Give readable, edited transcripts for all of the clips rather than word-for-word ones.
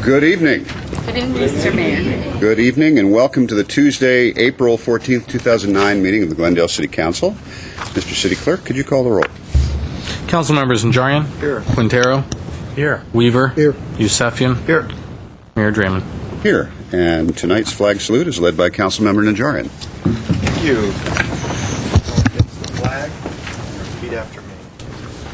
Good evening. Good evening, Mr. Mayor. Good evening, and welcome to the Tuesday, April 14th, 2009 meeting of the Glendale City Council. Mr. City Clerk, could you call the roll? Council members Najarian. Here. Quintero. Here. Weaver. Here. Yusefian. Here. Mayor Draymond. Here. And tonight's flag salute is led by Councilmember Najarian. Thank you. Against the flag, and repeat after me.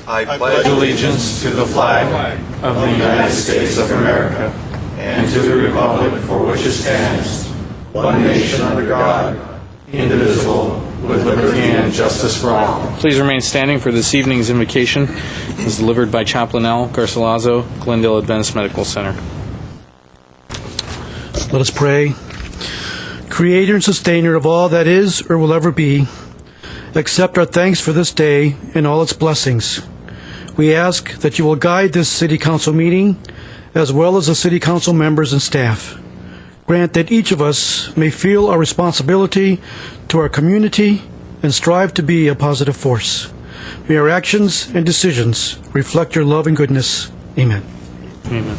I pledge Allegiance to the flag of the United States of America and to the republic for which it stands, one nation under God, indivisible, with liberty and justice for all. Please remain standing for this evening's invocation. It is delivered by Chaplain Al Garcilaso, Glendale Advanced Medical Center. Let us pray. Creator and sustainer of all that is or will ever be, accept our thanks for this day and all its blessings. We ask that you will guide this City Council meeting as well as the City Council members and staff. Grant that each of us may feel our responsibility to our community and strive to be a positive force. May our actions and decisions reflect your love and goodness. Amen. Amen.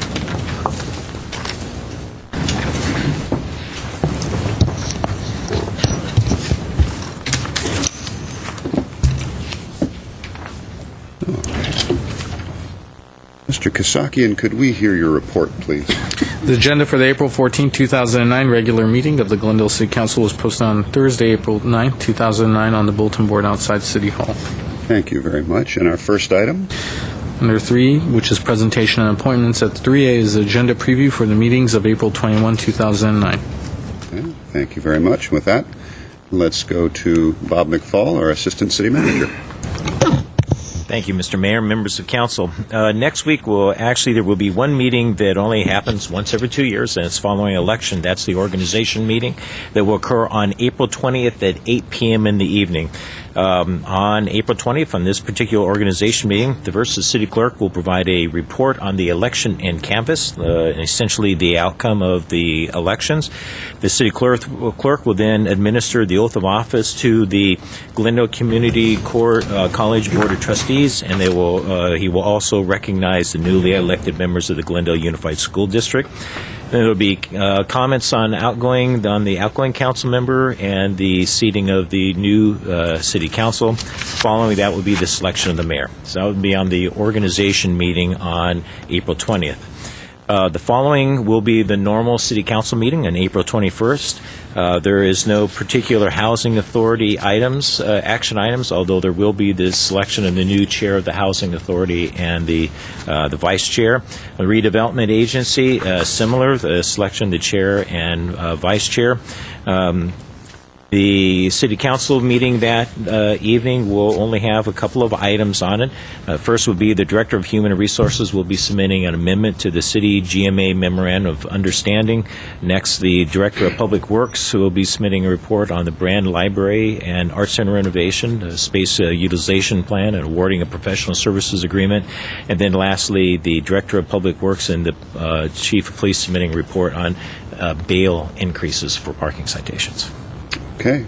Mr. Kasakian, could we hear your report, please? The agenda for the April 14, 2009 regular meeting of the Glendale City Council was posted on Thursday, April 9, 2009 on the bulletin board outside City Hall. Thank you very much. And our first item? Under 3, which is presentation and appointments at 3A, is the agenda preview for the meetings of April 21, 2009. Okay, thank you very much. With that, let's go to Bob McFall, our Assistant City Manager. Thank you, Mr. Mayor, members of council. Next week, there will be one meeting that only happens once every 2 years, and it's following election. That's the organization meeting that will occur on April 20th at 8 p.m. in the evening. On April 20th, on this particular organization meeting, the Versus City Clerk will provide a report on the election and canvass, essentially the outcome of the elections. The City Clerk will then administer the oath of office to the Glendale Community College Board of Trustees, and he will also recognize the newly elected members of the Glendale Unified School District. Then there will be comments on the outgoing council member and the seating of the new city council. Following that will be the selection of the mayor. So that would be on the organization meeting on April 20th. The following will be the normal city council meeting on April 21st. There is no particular housing authority action items, although there will be the selection of the new chair of the housing authority and the vice chair. The redevelopment agency, similar, the selection of the chair and vice chair. The City Council meeting that evening will only have a couple of items on it. First would be the Director of Human Resources will be submitting an amendment to the City GMA Memorandum of Understanding. Next, the Director of Public Works will be submitting a report on the Brand Library and Arts Center renovation, the space utilization plan, and awarding a professional services agreement. And then lastly, the Director of Public Works and the Chief of Police submitting a report on bail increases for parking citations. Okay.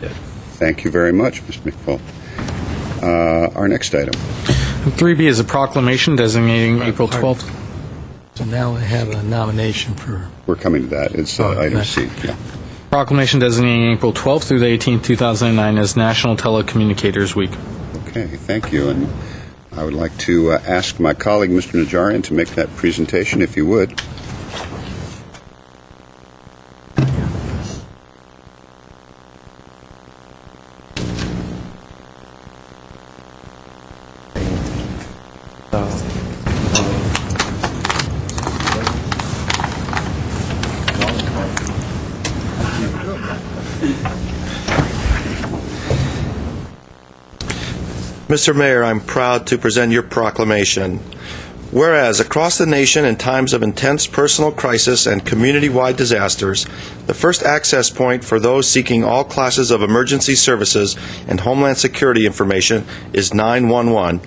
Thank you very much, Mr. McFall. Our next item. 3B is a proclamation designating April 12th. So now I have a nomination for... We're coming to that. It's item C. Yeah. Proclamation designating April 12th through the 18th, 2009 as National Telecommunicators Week. Okay, thank you. And I would like to ask my colleague, Mr. Najarian, to make that presentation, if you would. Mr. Mayor, I'm proud to present your proclamation. Whereas across the nation in times of intense personal crisis and community-wide disasters, the first access point for those seeking all classes of emergency services and Homeland Security information is 911.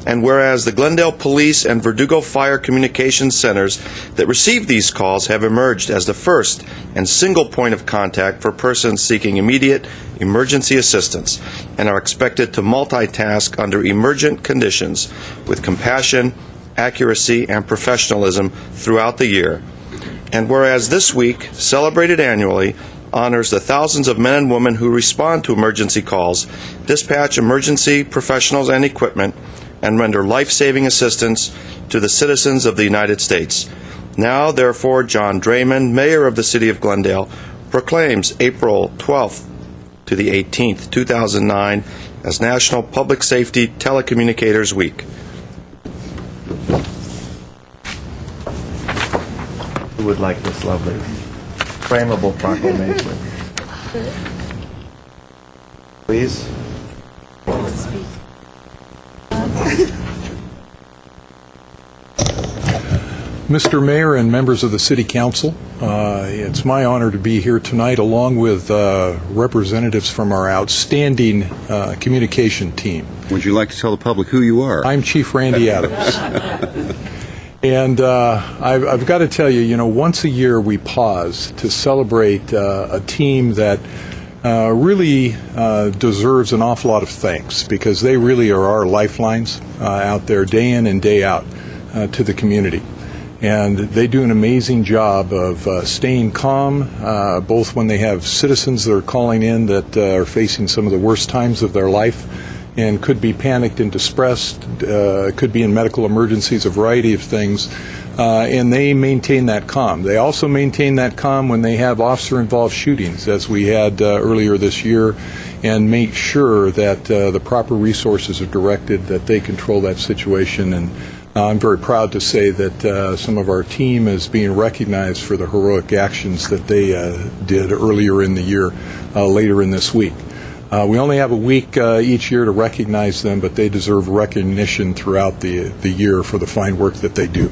And whereas the Glendale Police and Verdugo Fire Communications Centers that receive these calls have emerged as the first and single point of contact for persons seeking immediate emergency assistance and are expected to multitask under emergent conditions with compassion accuracy, and professionalism throughout the year. And whereas this week, celebrated annually, honors the thousands of men and women who respond to emergency calls, dispatch emergency professionals and equipment, and render life-saving assistance to the citizens of the United States. Now, therefore, John Draymond, Mayor of the City of Glendale, proclaims April 12th to the 18th, 2009, as National Public Safety Telecommunicators Week. Who would like this lovely frameable proclamation? Please. Mr. Mayor and members of the City Council, it's my honor to be here tonight along with representatives from our outstanding communication team. Would you like to tell the public who you are? I'm Chief Randy Adams. And I've got to tell you, once a year we pause to celebrate a team that really deserves an awful lot of thanks, because they really are our lifelines out there day in and day out to the community. And they do an amazing job of staying calm, both when they have citizens that are calling in that are facing some of the worst times of their life and could be panicked and distressed, could be in medical emergencies, a variety of things, and they maintain that calm. They also maintain that calm when they have officer-involved shootings, as we had earlier this year, and make sure that the proper resources are directed, that they control that situation. And I'm very proud to say that some of our team is being recognized for the heroic actions that they did earlier in the year, later in this week. We only have a week each year to recognize them, but they deserve recognition throughout the year for the fine work that they do.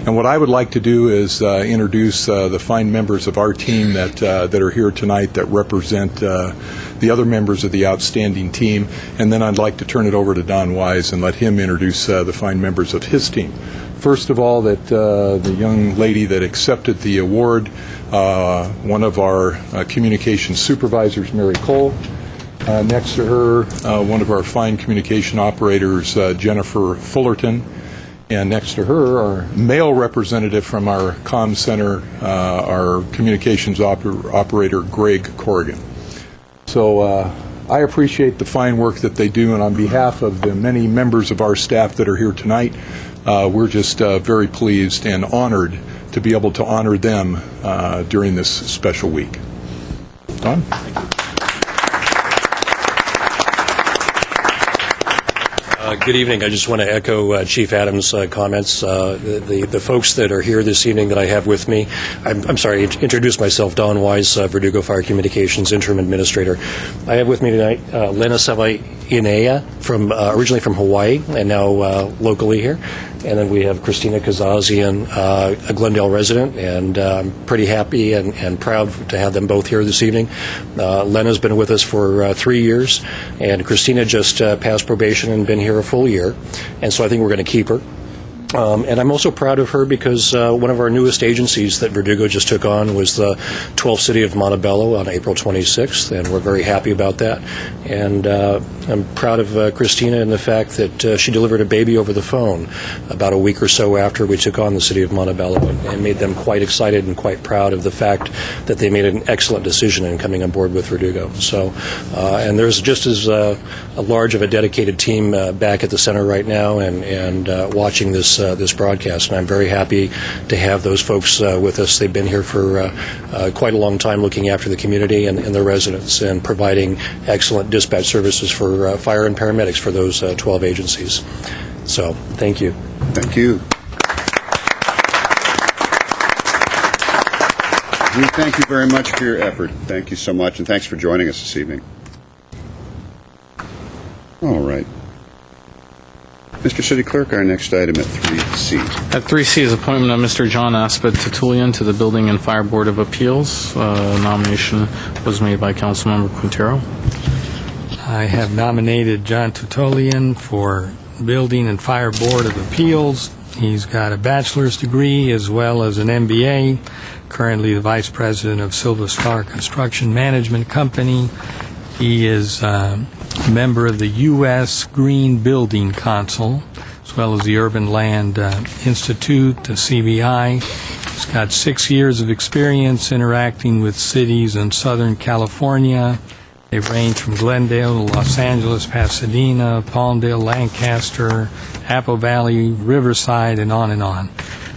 And what I would like to do is introduce the fine members of our team that are here tonight that represent the other members of the outstanding team, and then I'd like to turn it over to Don Wise and let him introduce the fine members of his team. First of all, that the young lady that accepted the award, one of our communications supervisors, Mary Cole. Next to her, one of our fine communication operators, Jennifer Fullerton. And next to her, our male representative from our comm center, our communications operator, Greg Corrigan. So I appreciate the fine work that they do, and on behalf of the many members of our staff that are here tonight, we're just very pleased and honored to be able to honor them during this special week. Don? Good evening. I just want to echo Chief Adams' comments. The folks that are here this evening that I have with me, I'm sorry, introduce myself, Don Wise, Verdugo Fire Communications Interim Administrator. I have with me tonight Lena Savainea, originally from Hawaii and now locally here. And then we have Christina Kazazian, a Glendale resident, and I'm pretty happy and proud to have them both here this evening. Lena's been with us for 3 years, and Christina just passed probation and been here a full year, and so I think we're going to keep her. And I'm also proud of her because one of our newest agencies that Verdugo just took on was the 12th City of Montebello on April 26th, and we're very happy about that. And I'm proud of Christina in the fact that she delivered a baby over the phone about a week or so after we took on the City of Montebello, and made them quite excited and quite proud of the fact that they made an excellent decision in coming on board with Verdugo. So, and there's just as large of a dedicated team back at the center right now and watching this broadcast, and I'm very happy to have those folks with us. They've been here for quite a long time looking after the community and the residents and providing excellent dispatch services for fire and paramedics for those 12 agencies. So, thank you. Thank you. We thank you very much for your effort. Thank you so much, and thanks for joining us this evening. All right. Mr. City Clerk, our next item at 3C. At 3C is appointment of Mr. John Aspet Tutulian to the Building and Fire Board of Appeals. Nomination was made by Councilmember Quintero. I have nominated John Tutulian for Building and Fire Board of Appeals. He's got a bachelor's degree as well as an MBA, currently the Vice President of Silva Star Construction Management Company. He is member of the U.S. Green Building Council, as well as the Urban Land Institute, the CBI. He's got 6 years of experience interacting with cities in Southern California. They range from Glendale to Los Angeles, Pasadena, Palmdale, Lancaster, Apple Valley, Riverside, and on and on.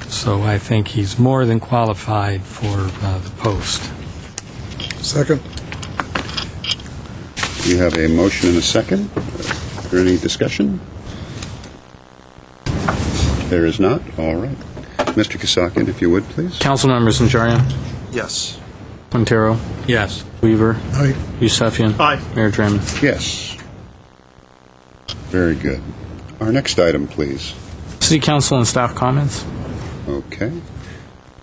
So I think he's more than qualified for the post. Second. You have a motion and a second. Is there any discussion? There is not. All right. Mr. Kasakian, if you would, please. Councilmembers Najarian, Yes. Quintero, Yes. Weaver, Aye. Yusefian, Mayor Draymond. Yes. Very good. Our next item, please. City Council and staff comments. Okay.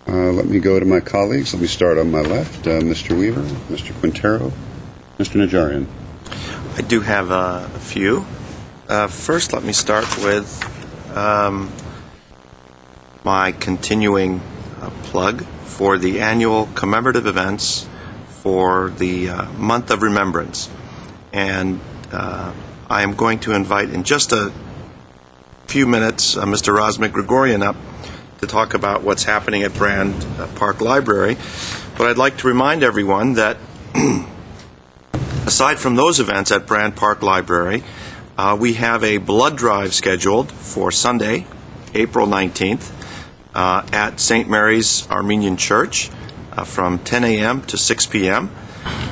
Let me go to my colleagues. Let me start on my left. Mr. Weaver, Mr. Quintero, Mr. Najarian. I do have a few. First, let me start with my continuing plug for the annual commemorative events for the month of remembrance. And I am going to invite in just a few minutes Mr. Razmik Grigorian up to talk about what's happening at Brand Park Library. But I'd like to remind everyone that aside from those events at Brand Park Library, we have a blood drive scheduled for Sunday, April 19th, at St. Mary's Armenian Church from 10 a.m. to 6 p.m.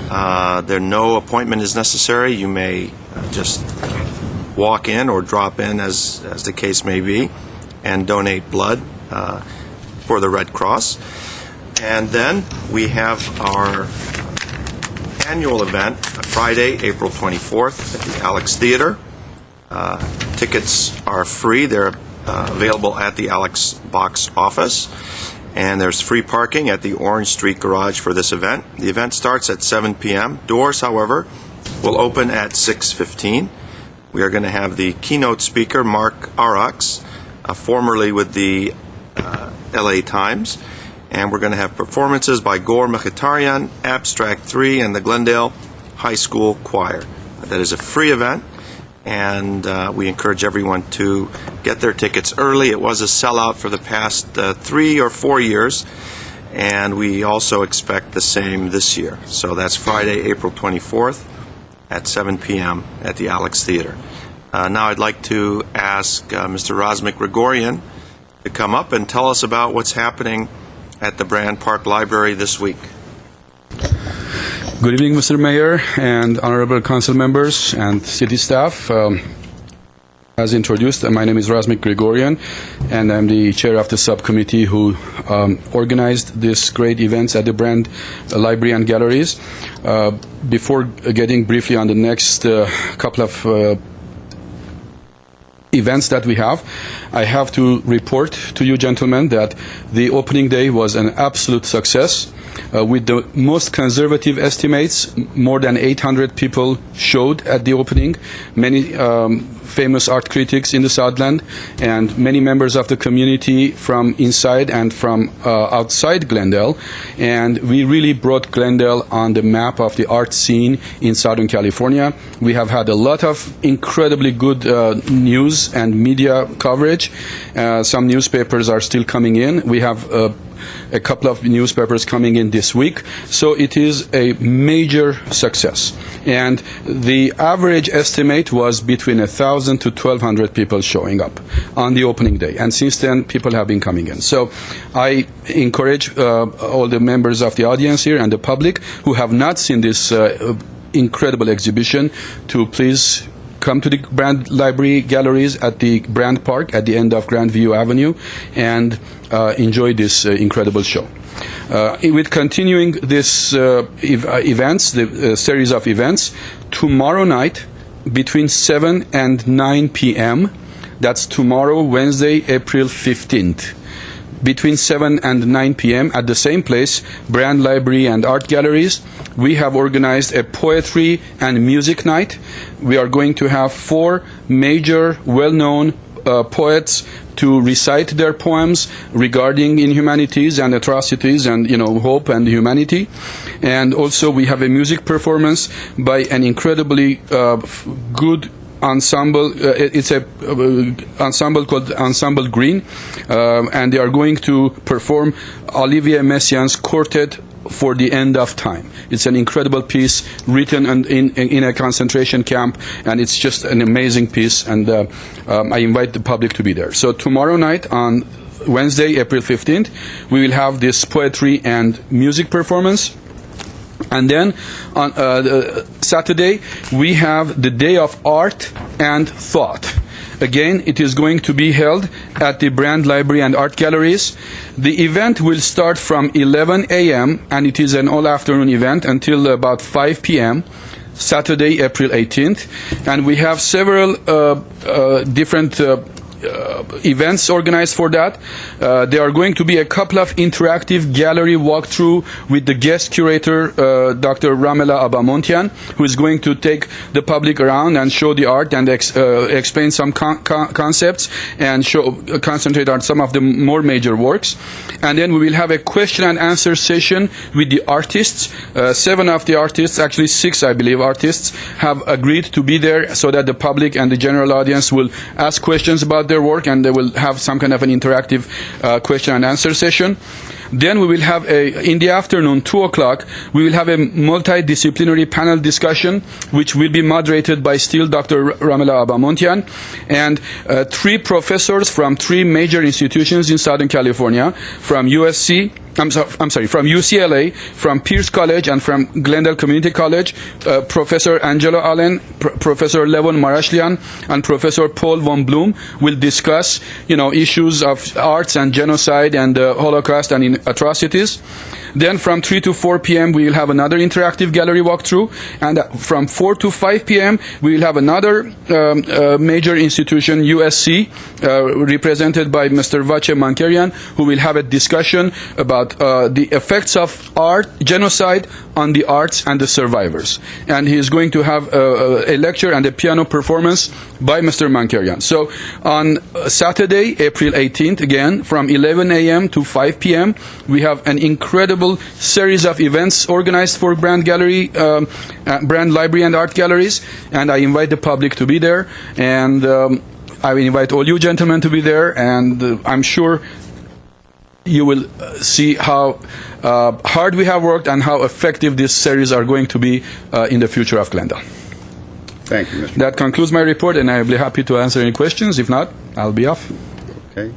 No appointment is necessary. You may just walk in or drop in, as the case may be, and donate blood for the Red Cross. And then we have our annual event, Friday, April 24th, at the Alex Theater. Tickets are free. They're available at the Alex Box office. And there's free parking at the Orange Street Garage for this event. The event starts at 7 p.m. Doors, however, will open at 6:15. We are going to have the keynote speaker, Mark Arax, formerly with the LA Times. And we're going to have performances by Gor Mkhitaryan, Abstract 3, and the Glendale High School Choir. That is a free event, and we encourage everyone to get their tickets early. It was a sellout for the past 3 or 4 years, and we also expect the same this year. So that's Friday, April 24th at 7 p.m. at the Alex Theater. Now I'd like to ask Mr. Razmik Grigorian to come up and tell us about what's happening at the Brand Park Library this week. Good evening, Mr. Mayor and honorable council members and city staff. As introduced, my name is Razmik Grigorian, and I'm the chair of the subcommittee who organized this great events at the Brand Library and Galleries. Before getting briefly on the next couple of events that we have, I have to report to you gentlemen that the opening day was an absolute success. With the most conservative estimates, more than 800 people showed at the opening, many famous art critics in the Southland, and many members of the community from inside and from outside Glendale. And we really brought Glendale on the map of the art scene in Southern California. We have had a lot of incredibly good news and media coverage. Some newspapers are still coming in. We have a couple of newspapers coming in this week. So it is a major success. And the average estimate was between 1,000 to 1,200 people showing up on the opening day. And since then, people have been coming in. So I encourage all the members of the audience here and the public who have not seen this incredible exhibition to please come to the Brand Library Galleries at the Brand Park at the end of Grandview Avenue and enjoy this incredible show. With continuing this events, the series of events, tomorrow night between 7 and 9 p.m., that's tomorrow, Wednesday, April 15th, between 7 and 9 p.m. at the same place, Brand Library and Art Galleries, we have organized a poetry and music night. We are going to have 4 major, well-known poets to recite their poems regarding inhumanities and atrocities and, hope and humanity. And also we have a music performance by an incredibly good ensemble. It's a ensemble called Ensemble Green, and they are going to perform Olivier Messiaen's Quartet for the End of Time. It's an incredible piece written in a concentration camp, and it's just an amazing piece, and I invite the public to be there. So tomorrow night, on Wednesday, April 15th, we will have this poetry and music performance. And then on Saturday, we have the Day of Art and Thought. Again, it is going to be held at the Brand Library and Art Galleries. The event will start from 11 a.m. and it is an all-afternoon event until about 5 p.m. Saturday, April 18th. And we have several different events organized for that. There are going to be a couple of interactive gallery walkthrough with the guest curator, Dr. Ramela Abamontian, who is going to take the public around and show the art and explain some concepts and concentrate on some of the more major works. And then we will have a question and answer session with the artists. 7 of the artists, actually 6, I believe, artists have agreed to be there so that the public and the general audience will ask questions about their work, and they will have some kind of an interactive question and answer session. Then we will have in the afternoon, 2 o'clock, we will have a multidisciplinary panel discussion, which will be moderated by still Dr. Ramela Abamontian, and 3 professors from 3 major institutions in Southern California, from from UCLA, from Pierce College, and from Glendale Community College, Professor Angelo Allen, Professor Levon Marashlian, and Professor Paul von Bloom will discuss, issues of arts and genocide and Holocaust and atrocities. Then from 3 to 4 p.m. we will have another interactive gallery walkthrough, and from 4 to 5 p.m. we will have another major institution, USC, represented by Mr. Vache Mankarian, who will have a discussion about the effects of genocide on the arts and the survivors. And he is going to have a lecture and a piano performance by Mr. Mankarian. So on Saturday, April 18th, again, from 11 a.m. to 5 p.m., we have an incredible series of events organized for Brand Library and Art Galleries, and I invite the public to be there, and I will invite all you gentlemen to be there, and I'm sure you will see how hard we have worked and how effective this series are going to be in the future of Glendale. Thank you, Mr. That concludes my report, and I'll be happy to answer any questions. If not, I'll be off. Okay.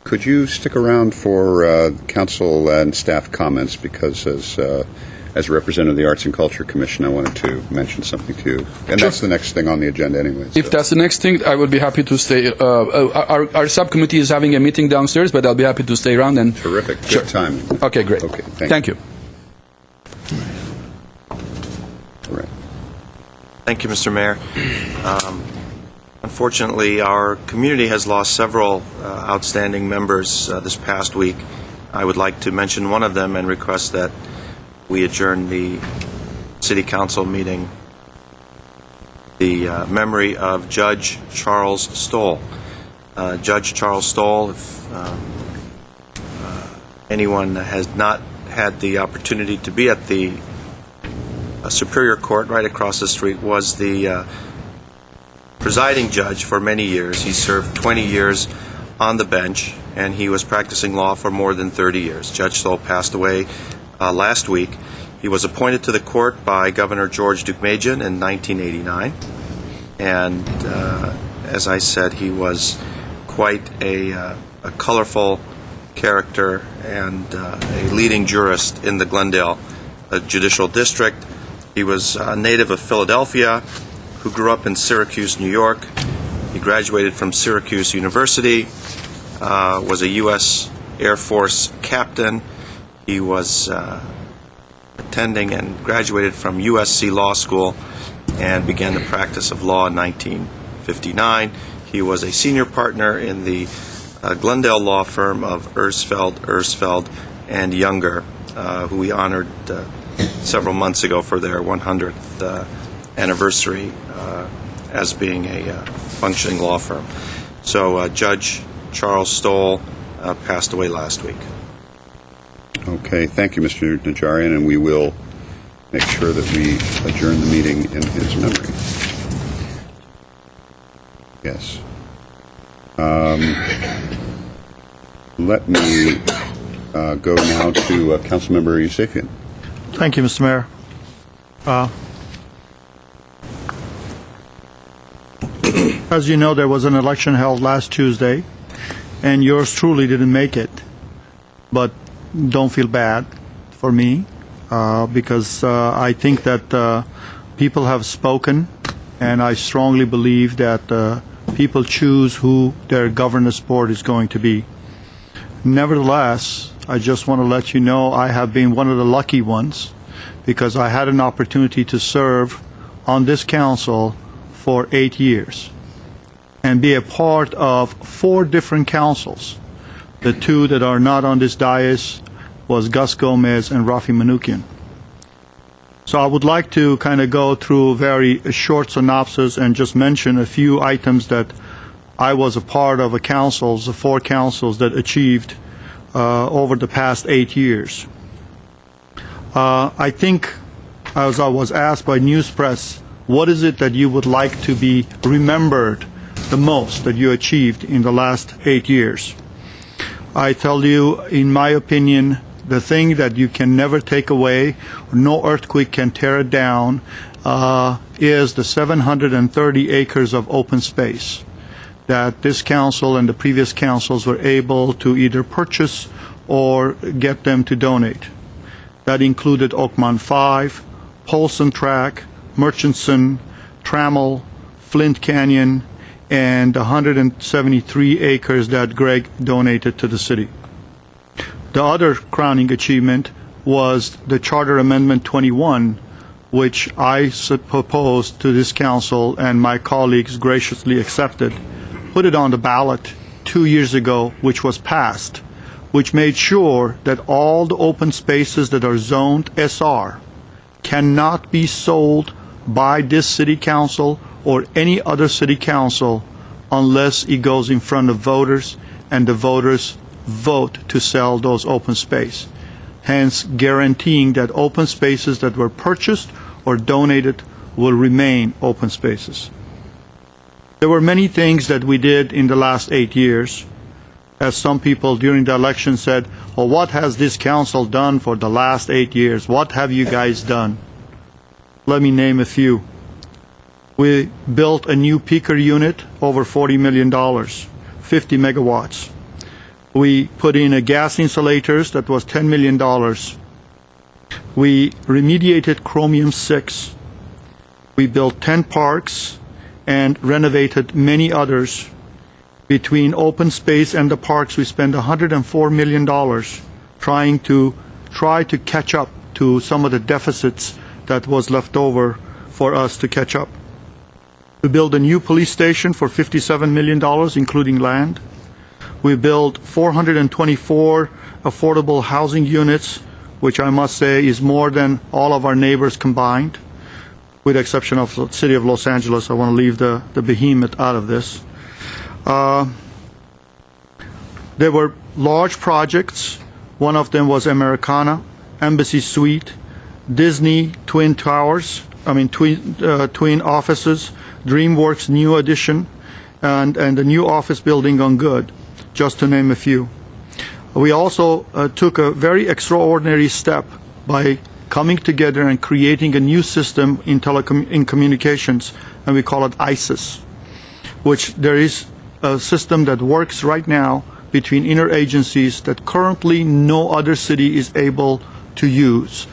Could you stick around for council and staff comments, because as a representative of the Arts and Culture Commission, I wanted to mention something to you. And Sure. That's the next thing on the agenda anyway. If that's the next thing, I would be happy to stay. Our subcommittee is having a meeting downstairs, but I'll be happy to stay around. And Terrific. Good Sure. timing. Okay, great. Okay, Thank you. All right. Thank you, Mr. Mayor. Unfortunately, our community has lost several outstanding members this past week. I would like to mention one of them and request that we adjourn the City Council meeting, the memory of Judge Charles Stoll. Judge Charles Stoll, if anyone has not had the opportunity to be at the Superior Court right across the street, was the presiding judge for many years. He served 20 years on the bench, and he was practicing law for more than 30 years. Judge Stoll passed away last week. He was appointed to the court by Governor George Deukmejian in 1989, and as I said, he was quite a colorful character and a leading jurist in the Glendale Judicial District. He was a native of Philadelphia, who grew up in Syracuse, New York. He graduated from Syracuse University, was a U.S. Air Force captain. He was attending and graduated from USC Law School and began the practice of law in 1959. He was a senior partner in the Glendale law firm of Ersfeld, and Younger, who we honored several months ago for their 100th anniversary as being a functioning law firm. So Judge Charles Stoll passed away last week. Okay, thank you, Mr. Najarian, and we will make sure that we adjourn the meeting in his memory. Yes. Let me go now to Councilmember Yusefian. Thank you, Mr. Mayor. As you know, there was an election held last Tuesday, and yours truly didn't make it. But don't feel bad for me, because I think that people have spoken, and I strongly believe that people choose who their governance board is going to be. Nevertheless, I just want to let you know I have been one of the lucky ones, because I had an opportunity to serve on this council for 8 years and be a part of 4 different councils. The 2 that are not on this dais was Gus Gomez and Rafi Manoukian. So I would like to kind of go through a very short synopsis and just mention a few items that I was a part of the 4 councils that achieved over the past 8 years. I think, as I was asked by News Press, what is it that you would like to be remembered the most that you achieved in the last 8 years? I tell you, in my opinion, the thing that you can never take away, no earthquake can tear it down, is the 730 acres of open space that this council and the previous councils were able to either purchase or get them to donate. That included Oakmont 5, Polson Track, Murchison, Trammell, Flint Canyon, and 173 acres that Greg donated to the city. The other crowning achievement was the Charter Amendment 21, which I proposed to this council and my colleagues graciously accepted, put it on the ballot 2 years ago, which was passed, which made sure that all the open spaces that are zoned SR cannot be sold by this city council or any other city council unless it goes in front of voters and the voters vote to sell those open space, hence guaranteeing that open spaces that were purchased or donated will remain open spaces. There were many things that we did in the last 8 years. As some people during the election said, well, what has this council done for the last 8 years? What have you guys done? Let me name a few. We built a new peaker unit, over $40 million, 50 megawatts. We put in a gas insulators that was $10 million. We remediated Chromium 6. We built 10 parks and renovated many others. Between open space and the parks, we spent $104 million trying to catch up to some of the deficits that was left over for us to catch up. We built a new police station for $57 million, including land. We built 424 affordable housing units, which I must say is more than all of our neighbors combined, with the exception of the city of Los Angeles. I want to leave the behemoth out of this. There were large projects. One of them was Americana, Embassy Suite, Disney Twin Towers, twin offices, DreamWorks new addition, and the new office building on Good, just to name a few. We also took a very extraordinary step by coming together and creating a new system in communications, and we call it ISIS, which there is a system that works right now between interagencies that currently no other city is able to use.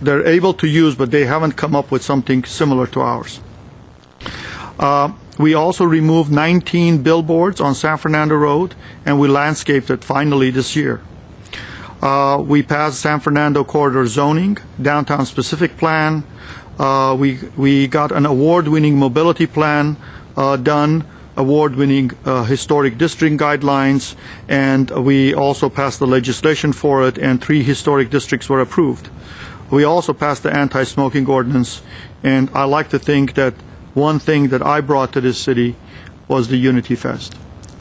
They're able to use, but they haven't come up with something similar to ours. We also removed 19 billboards on San Fernando Road, and we landscaped it finally this year. We passed San Fernando corridor zoning, downtown specific plan. We got an award-winning mobility plan done, award-winning historic district guidelines, and we also passed the legislation for it, and 3 historic districts were approved. We also passed the anti-smoking ordinance, and I like to think that one thing that I brought to this city was the Unity Fest.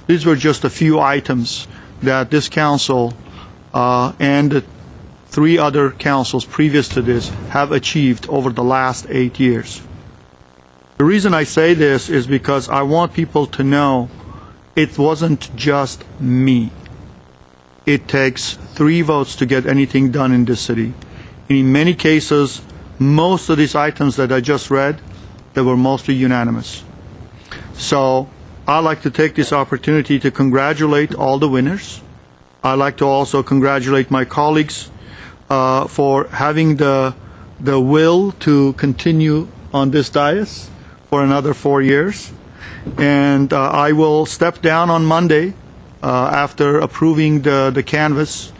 These were just a few items that this council and the 3 other councils previous to this have achieved over the last 8 years. The reason I say this is because I want people to know it wasn't just me. It takes 3 votes to get anything done in this city. And in many cases, most of these items that I just read, they were mostly unanimous. So I'd like to take this opportunity to congratulate all the winners. I'd like to also congratulate my colleagues for having the will to continue on this dais for another 4 years. And I will step down on Monday after approving the canvas.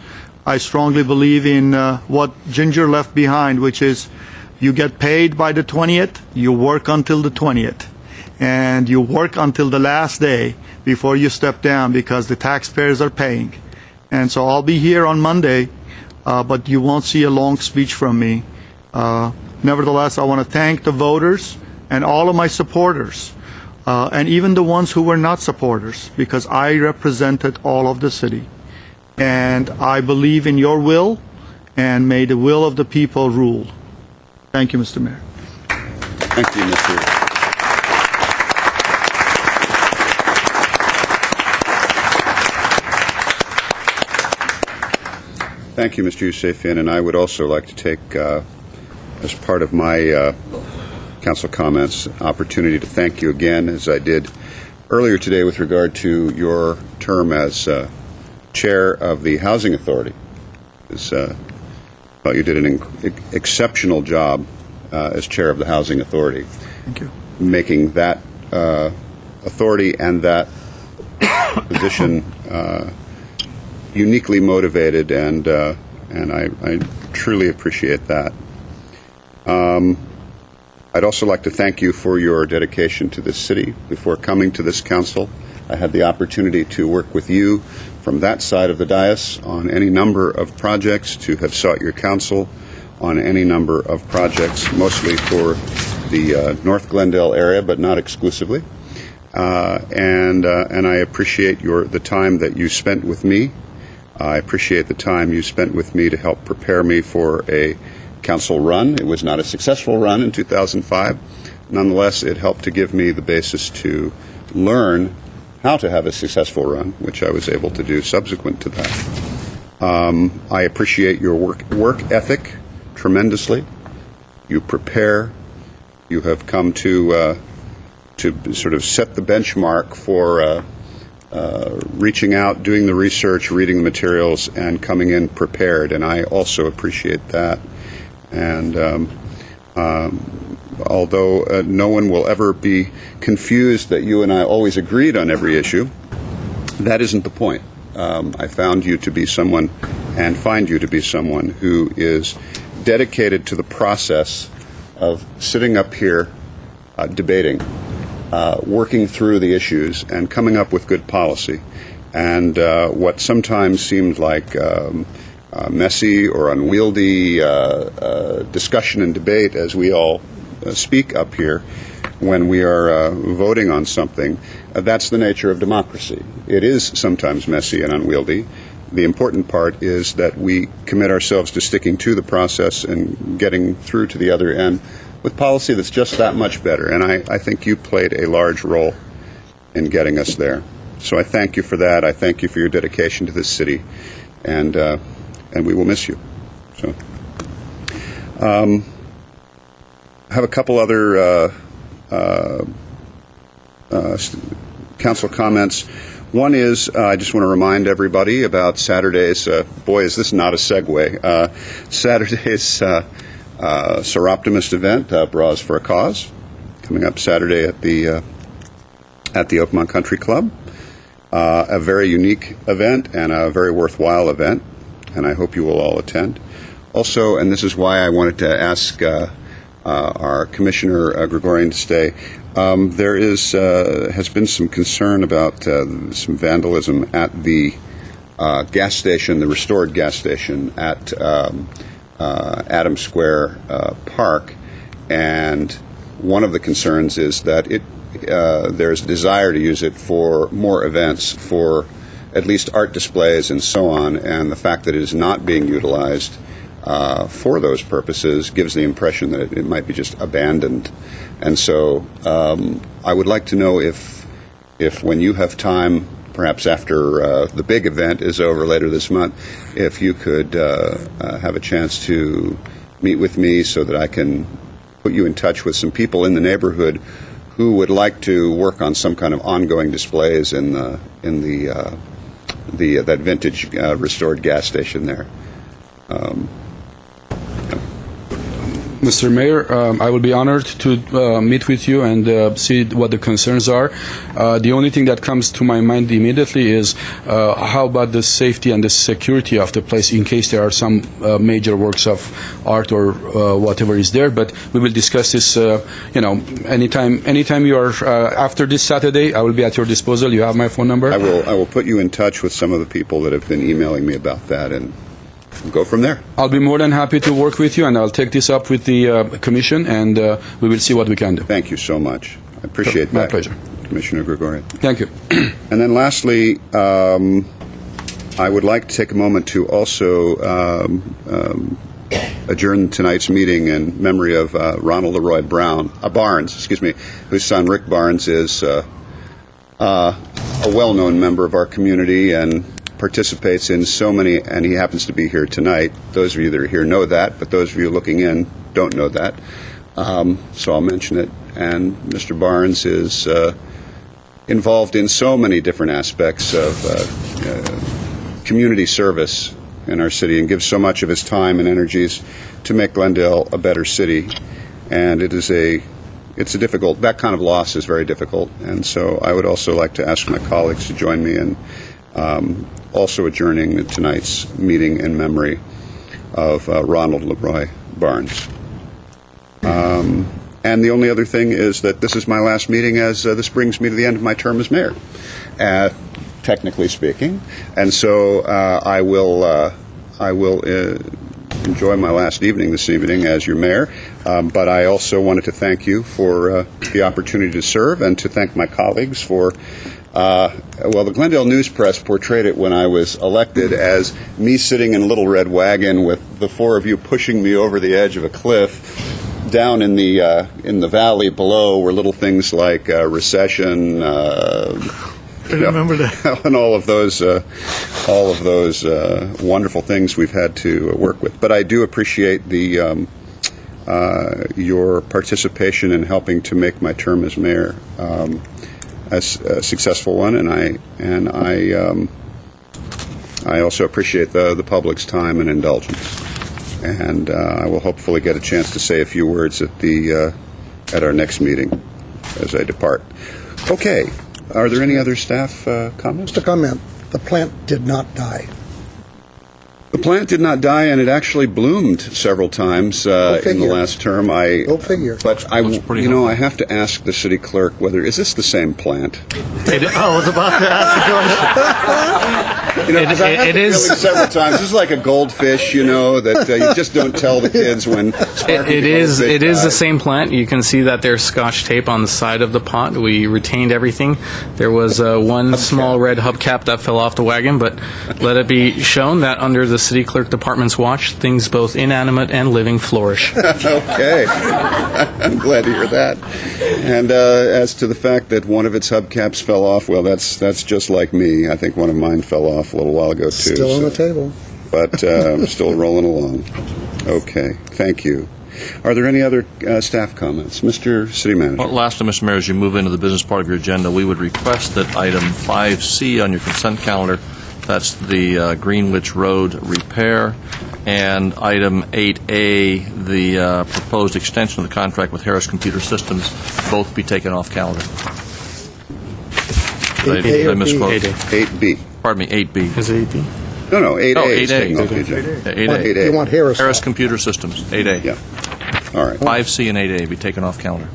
I strongly believe in what Ginger left behind, which is you get paid by the 20th, you work until the 20th, and you work until the last day before you step down because the taxpayers are paying. And so I'll be here on Monday, but you won't see a long speech from me. Nevertheless, I want to thank the voters and all of my supporters, and even the ones who were not supporters, because I represented all of the city. And I believe in your will, and may the will of the people rule. Thank you, Mr. Mayor. Thank you, Mr. Thank you, Mr. Yousefian, and I would also like to take, as part of my council comments, opportunity to thank you again, as I did earlier today with regard to your term as chair of the Housing Authority. Well, you did an exceptional job as chair of the Housing Authority. Thank you. Making that authority and that position uniquely motivated, and I truly appreciate that. I'd also like to thank you for your dedication to this city. Before coming to this council, I had the opportunity to work with you from that side of the dais on any number of projects, to have sought your counsel on any number of projects, mostly for the North Glendale area, but not exclusively. And I appreciate the time that you spent with me. I appreciate the time you spent with me to help prepare me for a council run. It was not a successful run in 2005. Nonetheless, it helped to give me the basis to learn how to have a successful run, which I was able to do subsequent to that. I appreciate your work ethic tremendously. You prepare. You have come to sort of set the benchmark for reaching out, doing the research, reading the materials, and coming in prepared. And I also appreciate that. And although no one will ever be confused that you and I always agreed on every issue, that isn't the point. I found you to be someone, and find you to be someone, who is dedicated to the process of sitting up here, debating, working through the issues, and coming up with good policy. And what sometimes seemed like messy or unwieldy discussion and debate, as we all speak up here when we are voting on something, that's the nature of democracy. It is sometimes messy and unwieldy. The important part is that we commit ourselves to sticking to the process and getting through to the other end with policy that's just that much better. And I think you played a large role in getting us there. So I thank you for that. I thank you for your dedication to this city, and we will miss you. So, I have a couple other council comments. One is, I just want to remind everybody about Saturday's, boy, is this not a segue, Saturday's Seroptimist event, Bras for a Cause, coming up Saturday at the Oakmont Country Club. A very unique event and a very worthwhile event, and I hope you will all attend. Also, and this is why I wanted to ask our Commissioner Gregorian to stay, there has been some concern about some vandalism at the gas station, the restored gas station at Adams Square Park, and one of the concerns is that there's a desire to use it for more events, for at least art displays and so on, and the fact that it is not being utilized for those purposes gives the impression that it might be just abandoned. And so I would like to know if when you have time, perhaps after the big event is over later this month, if you could have a chance to meet with me so that I can put you in touch with some people in the neighborhood who would like to work on some kind of ongoing displays in that vintage restored gas station there. Mr. Mayor, I will be honored to meet with you and see what the concerns are. The only thing that comes to my mind immediately is how about the safety and the security of the place in case there are some major works of art or whatever is there. But we will discuss this, anytime you are after this Saturday. I will be at your disposal. You have my phone number. I will put you in touch with some of the people that have been emailing me about that, and we'll go from there. I'll be more than happy to work with you, and I'll take this up with the Commission, and we will see what we can do. Thank you so much. I appreciate My that. pleasure. Commissioner Gregorian. Thank you. And then lastly, I would like to take a moment to also adjourn tonight's meeting in memory of Ronald Leroy Barnes, whose son Rick Barnes is a well-known member of our community and participates in so many, and he happens to be here tonight. Those of you that are here know that, but those of you looking in don't know that. So I'll mention it. And Mr. Barnes is involved in so many different aspects of community service in our city and gives so much of his time and energies to make Glendale a better city. And it's a difficult, that kind of loss is very difficult. And so I would also like to ask my colleagues to join me in also adjourning tonight's meeting in memory of Ronald Leroy Barnes. And the only other thing is that this is my last meeting, as this brings me to the end of my term as mayor, technically speaking. And so I will enjoy my last evening this evening as your mayor. But I also wanted to thank you for the opportunity to serve, and to thank my colleagues for the Glendale News Press portrayed it when I was elected as me sitting in a little red wagon with the four of you pushing me over the edge of a cliff. Down in the valley below were little things like recession, I remember that. and all of those wonderful things we've had to work with. But I do appreciate your participation in helping to make my term as mayor a successful one, and I also appreciate the public's time and indulgence. And I will hopefully get a chance to say a few words at our next meeting as I depart. Okay. Are there any other staff comments? Just a comment. The plant did not die. The plant did not die, and it actually bloomed several times in the last term. Go figure. But I have to ask the city clerk is this the same plant? I was about to ask the question. It is several times. This is like a goldfish, that you just don't tell the kids when. It is the same plant. You can see that there's Scotch tape on the side of the pot. We retained everything. There was one small red hubcap that fell off the wagon, but let it be shown that under the city clerk department's watch, things both inanimate and living flourish. Okay. I'm glad to hear that. And as to the fact that one of its hubcaps fell off, well, that's just like me. I think one of mine fell off a little while ago, too. Still on the table. But I'm still rolling along. Okay. Thank you. Are there any other staff comments? Mr. City Manager. Well, last, Mr. Mayor, as you move into the business part of your agenda, we would request that item 5C on your consent calendar, that's the Greenwich Road repair, and item 8A, the proposed extension of the contract with Harris Computer Systems, both be taken off calendar. Did I misquote? 8B. Pardon me, 8B. Is it 8B? No, 8A. Oh, is 8A. taken off the agenda. 8A. You want Harris? Harris Computer Systems, 8A. Yeah. All right. 5C and 8A be taken off calendar.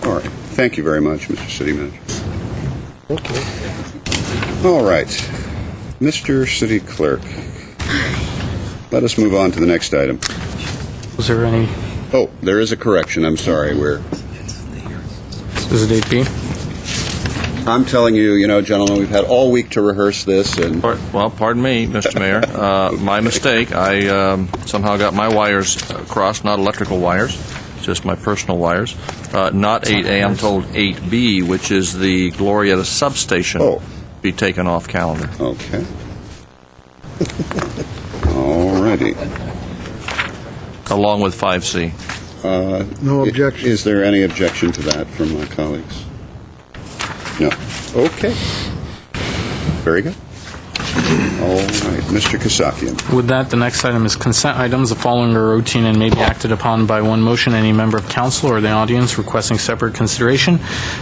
All right. Thank you very much, Mr. City Manager. Okay. All right. Mr. City Clerk, let us move on to the next item. Was there any? Oh, there is a correction. I'm sorry. Is it 8B? I'm telling you, gentlemen, we've had all week to rehearse this, and Well, pardon me, Mr. Mayor. My mistake. I somehow got my wires crossed, not electrical wires, just my personal wires. Not 8A, I'm told 8B, which is the Glorietta substation, be taken off calendar. Okay. All righty. Along with 5C. No objection. Is there any objection to that from my colleagues? No. Okay. Very good. All right. Mr. Kasakian. With that, the next item is consent items. The following are routine and may be acted upon by one motion. Any member of council or the audience requesting separate consideration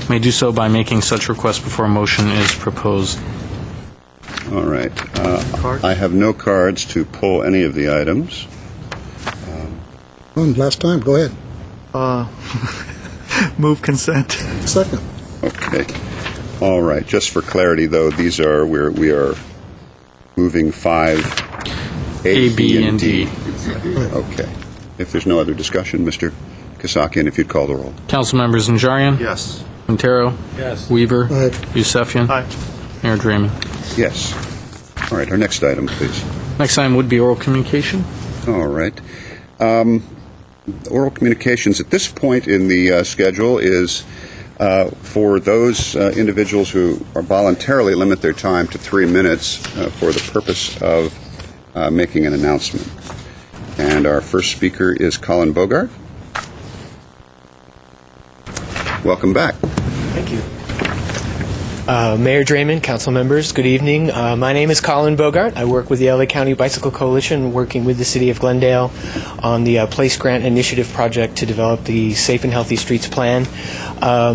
may do so by making such request before a motion is proposed. All right. I have no cards to pull any of the items. Last time, go ahead. Move consent. Second. Okay. All right. Just for clarity, though, we are moving 5A, A, B, and D. Okay. If there's no other discussion, Mr. Kasakian, if you'd call the roll. Council members Najarian? Yes. Quintero? Yes. Weaver? Aye. Yusefian? Aye. Mayor Draymond. Yes. All right. Our next item, please. Next item would be oral communication. All right. Oral communications at this point in the schedule is for those individuals who are voluntarily limit their time to 3 minutes for the purpose of making an announcement. And our first speaker is Colin Bogart. Welcome back. Thank you. Mayor Draymond, council members, good evening. My name is Colin Bogart. I work with the LA County Bicycle Coalition, working with the City of Glendale on the Place Grant Initiative project to develop the Safe and Healthy Streets Plan.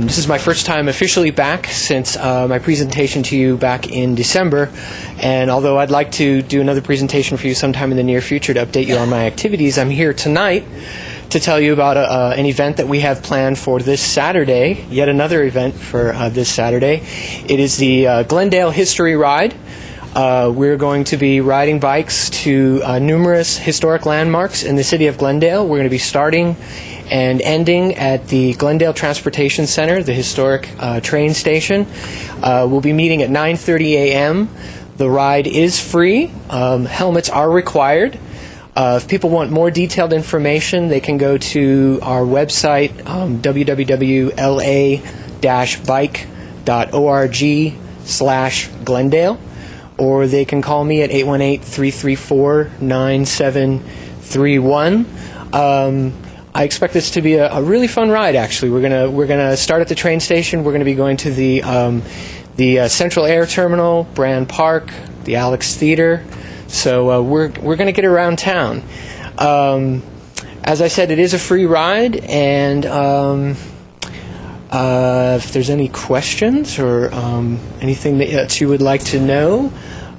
This is my first time officially back since my presentation to you back in December. And although I'd like to do another presentation for you sometime in the near future to update you on my activities, I'm here tonight to tell you about an event that we have planned for this Saturday, yet another event for this Saturday. It is the Glendale History Ride. We're going to be riding bikes to numerous historic landmarks in the city of Glendale. We're going to be starting and ending at the Glendale Transportation Center, the historic train station. We'll be meeting at 9:30 a.m. The ride is free. Helmets are required. If people want more detailed information, they can go to our website, www.la-bike.org/Glendale, or they can call me at 818-334-9731. I expect this to be a really fun ride. Actually, we're gonna start at the train station. We're gonna be going to the Central Air Terminal, Brand Park, the Alex Theater. So we're going to get around town. As I said, it is a free ride, and if there's any questions or anything that you would like to know,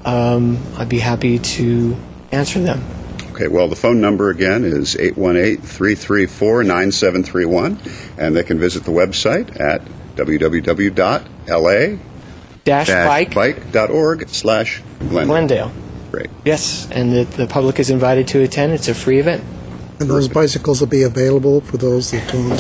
I'd be happy to answer them. Okay, well, the phone number again is 818-334-9731, and they can visit the website at www.la-bike.org/Glendale. Great. Yes, and the public is invited to attend. It's a free event. And those bicycles will be available for those that don't.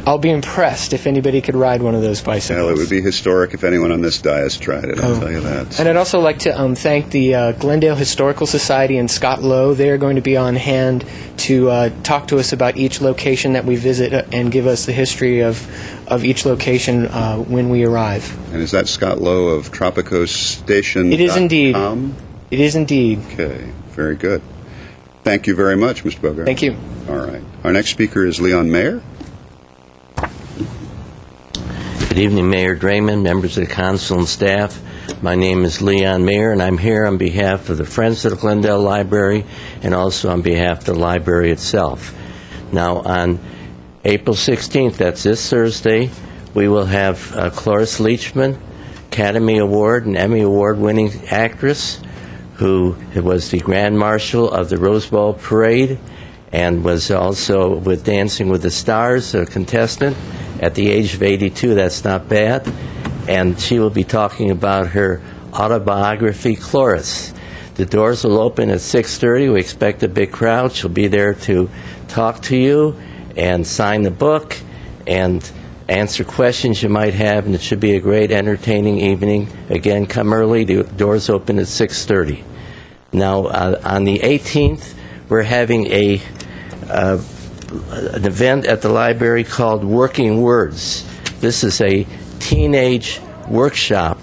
I'll be impressed if anybody could ride one of those bicycles. Well, it would be historic if anyone on this dais tried it, I'll tell you that. And I'd also like to thank the Glendale Historical Society and Scott Lowe. They're going to be on hand to talk to us about each location that we visit and give us the history of each location when we arrive. And is that Scott Lowe of TropicoStation.com? It is indeed. It is indeed. Okay, very good. Thank you very much, Mr. Bogart. Thank you. All right. Our next speaker is Leon Mayer. Good evening, Mayor Draymond, members of the council and staff. My name is Leon Mayer, and I'm here on behalf of the Friends of the Glendale Library and also on behalf of the library itself. Now, on April 16th, that's this Thursday, we will have Cloris Leachman, Academy Award and Emmy Award winning actress, who was the Grand Marshal of the Rose Bowl Parade and was also with Dancing with the Stars, a contestant at the age of 82. That's not bad. And she will be talking about her autobiography, Cloris. The doors will open at 6:30. We expect a big crowd. She'll be there to talk to you and sign the book and answer questions you might have, and it should be a great, entertaining evening. Again, come early. The doors open at 6:30. Now, on the 18th, we're having an event at the library called Working Words. This is a teenage workshop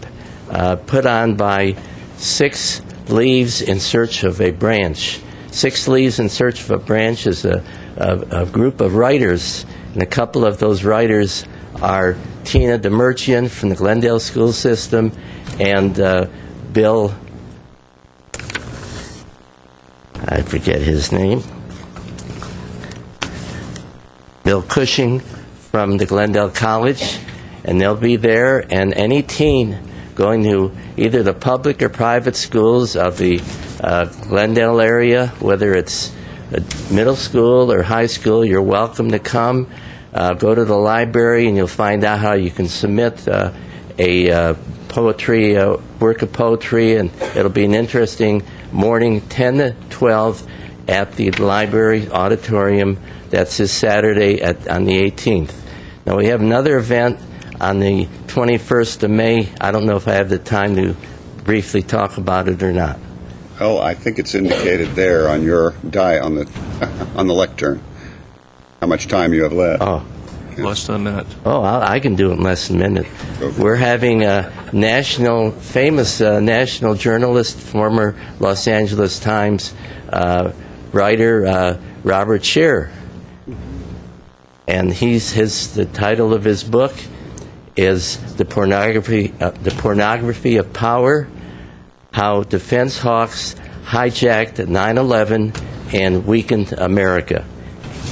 put on by Six Leaves in Search of a Branch. Six Leaves in Search of a Branch is a group of writers, and a couple of those writers are Tina Demerchian from the Glendale school system and Bill, I forget his name, Bill Cushing from the Glendale College, and they'll be there, and any teen going to either the public or private schools of the Glendale area, whether it's middle school or high school, you're welcome to come. Go to the library and you'll find out how you can submit a poetry, work of poetry, and it'll be an interesting morning, 10 to 12 at the library auditorium. That's this Saturday on the 18th. Now we have another event on the 21st of May. I don't know if I have the time to briefly talk about it or not. Well, I think it's indicated there on your on the lectern how much time you have left. Oh. Less than a minute. Oh, I can do it in less than a minute. We're having a famous national journalist, former Los Angeles Times writer, Robert Scheer. And the title of his book is The Pornography of Power, How Defense Hawks Hijacked 9/11 and Weakened America.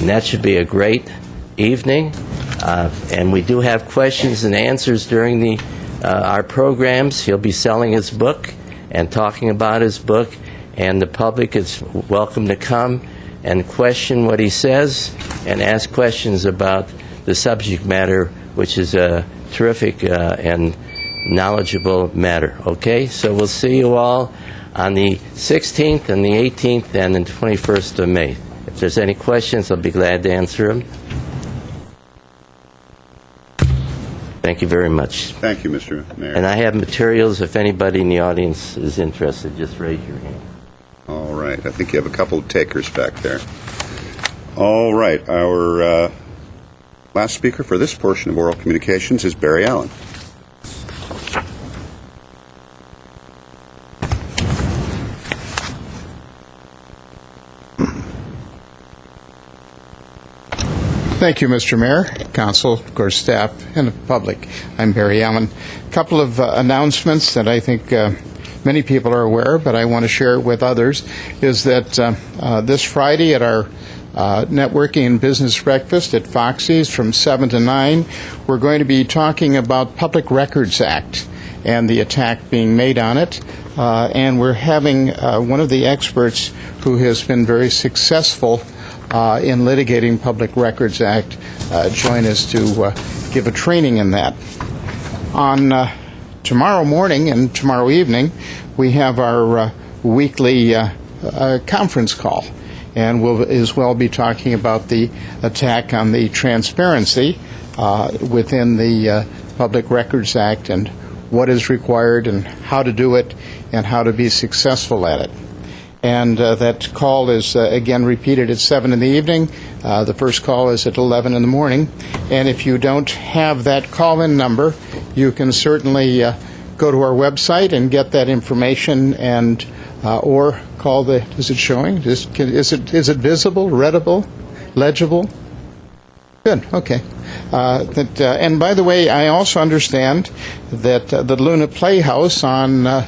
And that should be a great evening. And we do have questions and answers during our programs. He'll be selling his book and talking about his book, and the public is welcome to come and question what he says and ask questions about the subject matter, which is a terrific and knowledgeable matter. Okay? So we'll see you all on the 16th and the 18th and the 21st of May. If there's any questions, I'll be glad to answer them. Thank you very much. Thank you, Mr. Mayor. And I have materials. If anybody in the audience is interested, just raise your hand. All right. I think you have a couple of takers back there. All right. Our last speaker for this portion of oral communications is Barry Allen. Thank you, Mr. Mayor, Council, of course, staff, and the public. I'm Barry Allen. A couple of announcements that I think many people are aware, but I want to share it with others, is that this Friday at our networking and business breakfast at Foxy's from 7 to 9, we're going to be talking about Public Records Act and the attack being made on it. And we're having one of the experts who has been very successful in litigating Public Records Act join us to give a training in that. On tomorrow morning and tomorrow evening, we have our weekly conference call, and we'll as well be talking about the attack on the transparency within the Public Records Act and what is required and how to do it and how to be successful at it. And that call is, again, repeated at 7 in the evening. The first call is at 11 in the morning. And if you don't have that call-in number, you can certainly go to our website and get that information, and or call the, is it showing? Is it visible, readable, legible? Good, okay. And by the way, I also understand that the Luna Playhouse on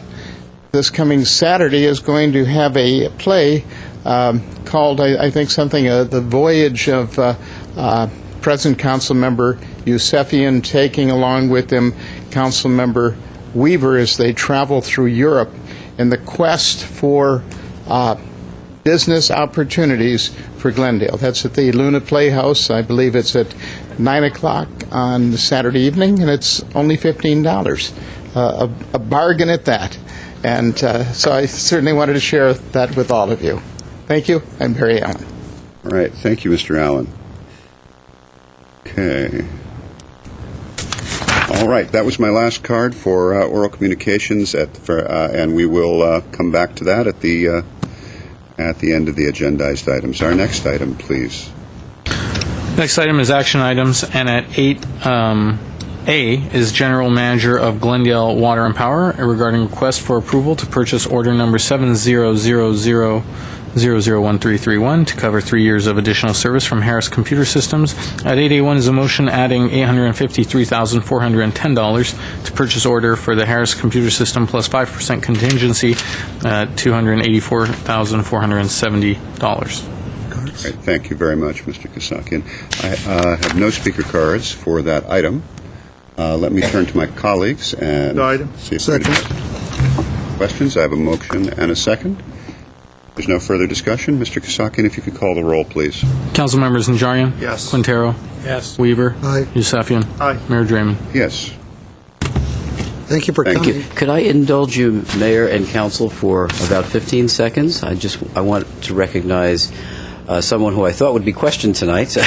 this coming Saturday is going to have a play called, I think, something, The Voyage of present Council Member Yusefian, taking along with him Council Member Weaver as they travel through Europe in the quest for business opportunities for Glendale. That's at the Luna Playhouse. I believe it's at 9 o'clock on Saturday evening, and it's only $15. A bargain at that. And so I certainly wanted to share that with all of you. Thank you. I'm Barry Allen. All right. Thank you, Mr. Allen. Okay. All right, that was my last card for oral communications, and we will come back to that at the end of the agendized items. Our next item, please. Next item is action items, and at 8A is General Manager of Glendale Water and Power regarding request for approval to purchase order number 7000001331 to cover 3 years of additional service from Harris Computer Systems. At 8A1 is a motion adding $853,410 to purchase order for the Harris Computer System plus 5% contingency at $284,470. All right, thank you very much, Mr. Kasakian. I have no speaker cards for that item. Let me turn to my colleagues and see if there are any questions. I have a motion and a second. There's no further discussion. Mr. Kasakian, if you could call the roll, please. Council members Najarian? Yes. Quintero? Yes. Weaver? Aye. Yusefian? Aye. Mayor Draymond? Yes. Thank you for Thank coming. you. Could I indulge you, Mayor and Council, for about 15 seconds? I want to recognize someone who I thought would be questioned tonight.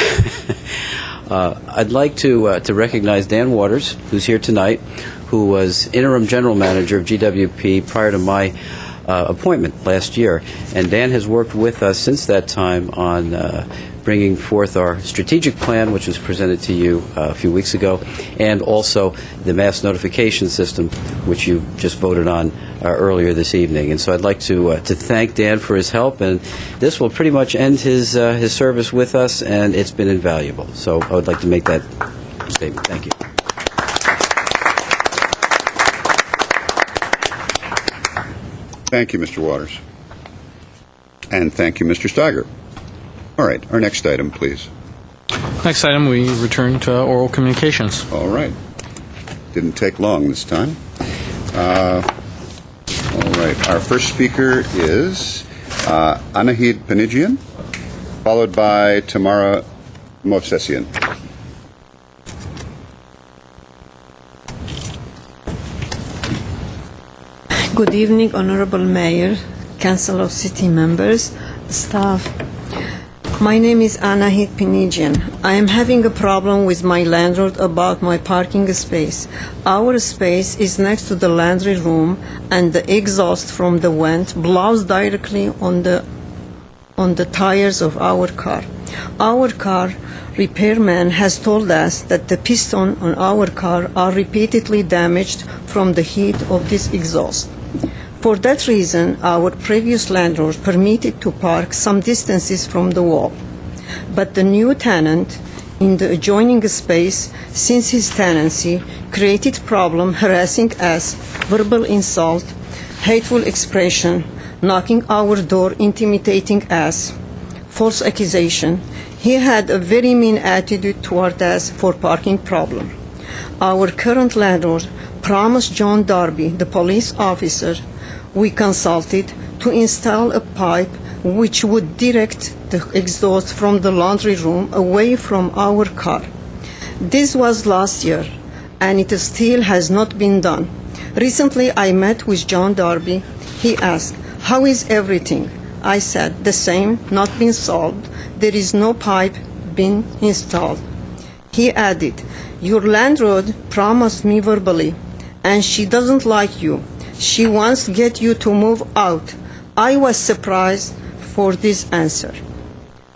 I'd like to recognize Dan Waters, who's here tonight, who was interim general manager of GWP prior to my appointment last year. And Dan has worked with us since that time on bringing forth our strategic plan, which was presented to you a few weeks ago, and also the mass notification system, which you just voted on earlier this evening. And so I'd like to thank Dan for his help, and this will pretty much end his service with us, and it's been invaluable. So I would like to make that statement. Thank you. Thank you, Mr. Waters. And thank you, Mr. Steiger. All right, our next item, please. Next item, we return to oral communications. All right. Didn't take long this time. All right, our first speaker is Anahid Panigian, followed by Tamara Movsesian. Good evening, Honorable Mayor, Council of City members, staff. My name is Anahid Pinigian. I am having a problem with my landlord about my parking space. Our space is next to the laundry room, and the exhaust from the vent blows directly on the tires of our car. Our car repairman has told us that the piston on our car are repeatedly damaged from the heat of this exhaust. For that reason, our previous landlord permitted to park some distances from the wall. But the new tenant in the adjoining space, since his tenancy, created problem harassing us, verbal insult, hateful expression, knocking our door, intimidating us, false accusation. He had a very mean attitude toward us for parking problem. Our current landlord promised John Darby, the police officer we consulted, to install a pipe which would direct the exhaust from the laundry room away from our car. This was last year, and it still has not been done. Recently, I met with John Darby. He asked, "How is everything?" I said, "The same, not been solved. There is no pipe been installed." He added, "Your landlord promised me verbally, and she doesn't like you. She wants to get you to move out." I was surprised for this answer.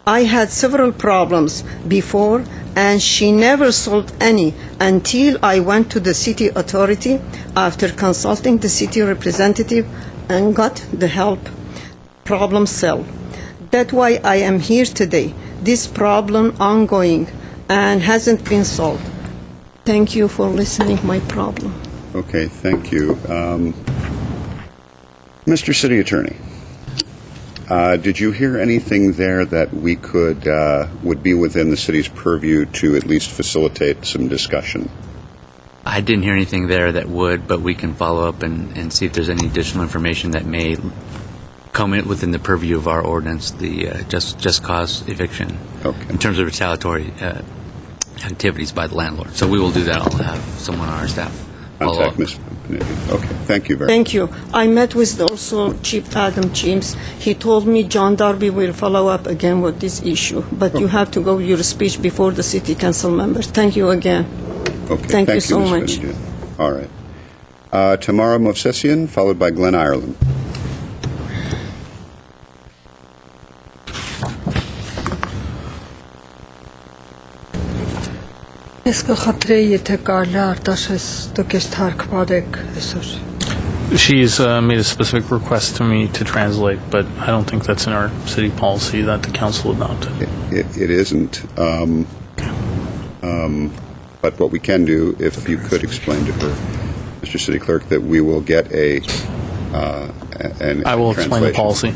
I had several problems before, and she never solved any until I went to the city authority after consulting the city representative and got the help problem solved. That's why I am here today. This problem ongoing and hasn't been solved. Thank you for listening my problem. Okay, thank you. Mr. City Attorney, did you hear anything there that we would be within the city's purview to at least facilitate some discussion? I didn't hear anything there that would, but we can follow up and see if there's any additional information that may come in within the purview of our ordinance, the just cause eviction, in terms of retaliatory activities by the landlord. So we will do that. I'll have someone on our staff follow up. Contact Ms. Panetta. Okay, thank you very much. Thank you. I met with also Chief Adam James. He told me John Darby will follow up again with this issue, but you have to go your speech before the city council members. Thank you again. Okay. Thank you so Ms. much. Finnegan. All right. Tamara Movsesian, followed by Glenn Ireland. Ես կխնդրեի, եթե կարելի է Արտաշես դուք ես թարգ բարեք այսօր։ She's made a specific request to me to translate, but I don't think that's in our city policy that the council adopted. It isn't. But what we can do, if you could explain to her, Mr. City Clerk, that we will get an I will explain the translation. policy.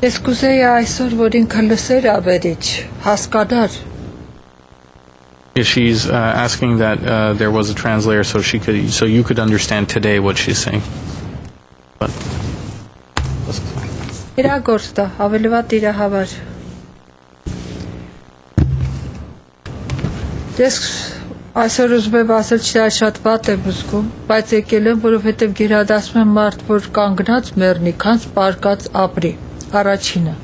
Ես կուզեի այսօր, որ ինքը լսեր ավերիչ, հասկանար։ She's asking that there was a translator so you could understand today what she's saying. But Իրա գործ դա, ավելի վատ իրա հավար։ Ես այսօր ուզում եմ ասել, չէ շատ վատ եմ զգում, բայց եկել եմ, որովհետև գերադասում եմ մարդ, որ կանգնած մեռնի, քանց պարկած ապրի, առաջինը։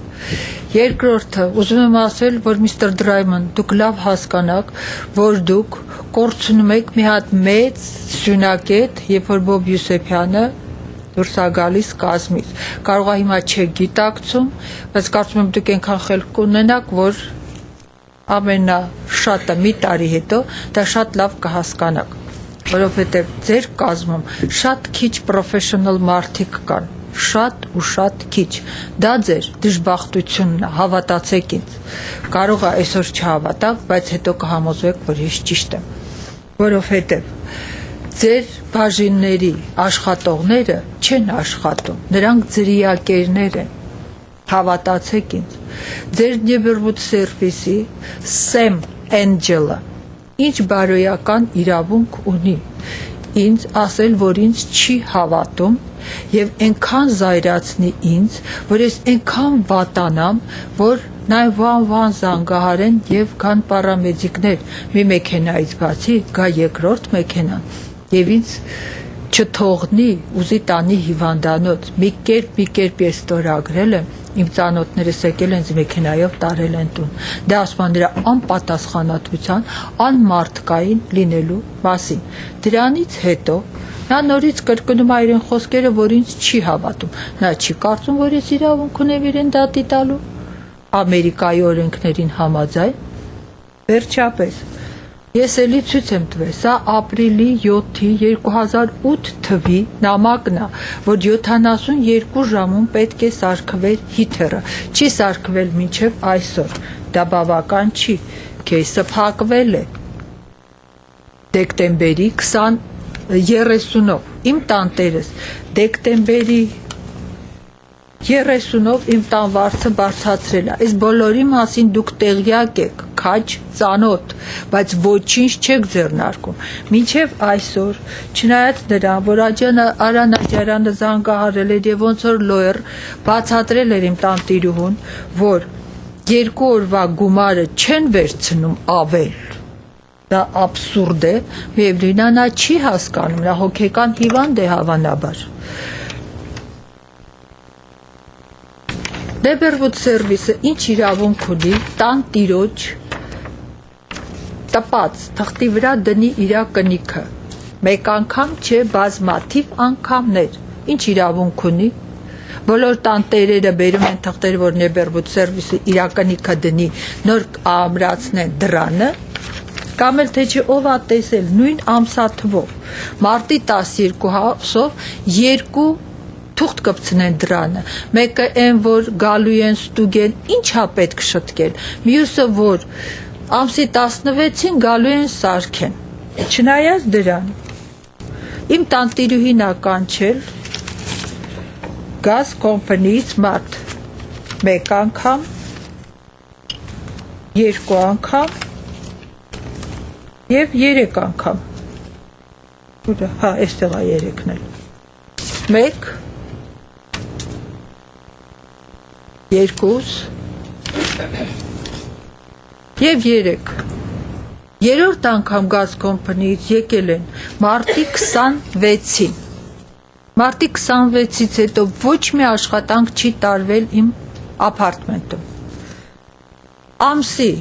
Երկրորդը, ուզում եմ ասել, որ Մr. Դրայման, դուք լավ հասկանաք, որ դուք կորցնում եք մի հատ մեծ սյունակետ, երբ որ Բոբ Յուսեփյանը դուրս է գալիս կազմից։ Կարող է հիմա չեք գիտակցում, բայց կարծում եմ դուք այնքան խելք կունենաք, որ ամենաշատը մի տարի հետո դա շատ լավ կհասկանաք, որովհետև ձեր կազմում շատ քիչ պրոֆեսիոնալ մարդիկ կան, շատ ու շատ քիչ, դա ձեր դժբախտությունն է, հավատացեք ինձ, կարող է այսօր չհավատաք, բայց հետո կհամոզվեք, որ ես ճիշտ եմ, որովհետև ձեր բաժինների աշխատողները չեն աշխատում, նրանք ձրիակերներ են, հավատացեք ինձ, ձեր նեբերվուդ սերվիսի Սեմ Էնջելը ինչ բարոյական իրավունք ունի ինձ ասել, որ ինձ չի հավատում և այնքան զայրացնի ինձ, որ ես այնքան վատանամ, որ 911 զանգահարեն և կան պարամեդիկներ մի մեքենայից բացի, գա երկրորդ մեքենան և ինձ չթողնի ուզի տանի հիվանդանոց, մի կերպ ես ստորագրել եմ, իմ ծանոթներս եկել են մեքենայով տարել են տուն, դա ասում են նրա անպատասխանատվության, անմարդկային լինելու մասին, դրանից հետո նա նորից կրկնում է իրեն խոսքերը, որ ինձ չի հավատում, նա չի կարծում, որ ես իրավունք ունեմ իրեն դատի տալու, Ամերիկայի օրենքներին համաձայն, վերջապես, ես էլի ցույց եմ տվել, սա ապրիլի 7-ի 2008 թվի նամակն է, որ 72 ժամում պետք է սարքվեր հիթերը, չի սարքվել մինչև այսօր, դա բավական չի, քեյսը փակվել է դեկտեմբերի 30-ով, իմ տանտերս դեկտեմբերի 30-ով իմ տան վարձը բարձրացրել է, այս բոլորի մասին դուք տեղյակ եք, քաջ ծանոթ, բայց ոչինչ չեք ձեռնարկում, մինչև այսօր, չնայած նրան, որ Արա Նաջարյանը զանգահարել էր և ոնց որ լոյեր բացատրել էր իմ տանտիրուհուն, որ 2 օրվա գումարը չեն վերցնում ավել, դա աբսուրդ է, միևնույն է, նա չի հասկանում, նա հոգեկան հիվանդ է հավանաբար։ Նեբերվուդ սերվիսը ինչ իրավունք ունի տան տիրոջ տպած թղթի վրա դնի իրա կնիքը, մեկ անգամ չէ բազմաթիվ անգամներ, ինչ իրավունք ունի, բոլոր տանտերերը բերում են թղթեր, որ Նեբերվուդ սերվիսը իրա կնիքը դնի, նոր ամրացնեն դրանը, կամ էլ թե չէ ով ա տեսել նույն ամսաթվով, մարտի 12-ով 2 թուղթ կպցնեն դրանը, մեկը են, որ գալու են ստուգեն, ինչ հա պետք շտկել, մյուսը, որ ամսի 16-ին գալու են սարքեն, չնայած դրան, իմ տանտիրուհին ա կանչել, գազ կոմպանիից մարդ, մեկ անգամ, 2 անգամ, և 3 անգամ, հա, էստեղ ա 3-ն էլ, 1, 2 և 3 երորդ անգամ գազ կոմպանիից եկել են մարտի 26-ին մարտի 26-ից հետո ոչ մի աշխատանք չի տարվել իմ ապարտմենտում։ Ամսի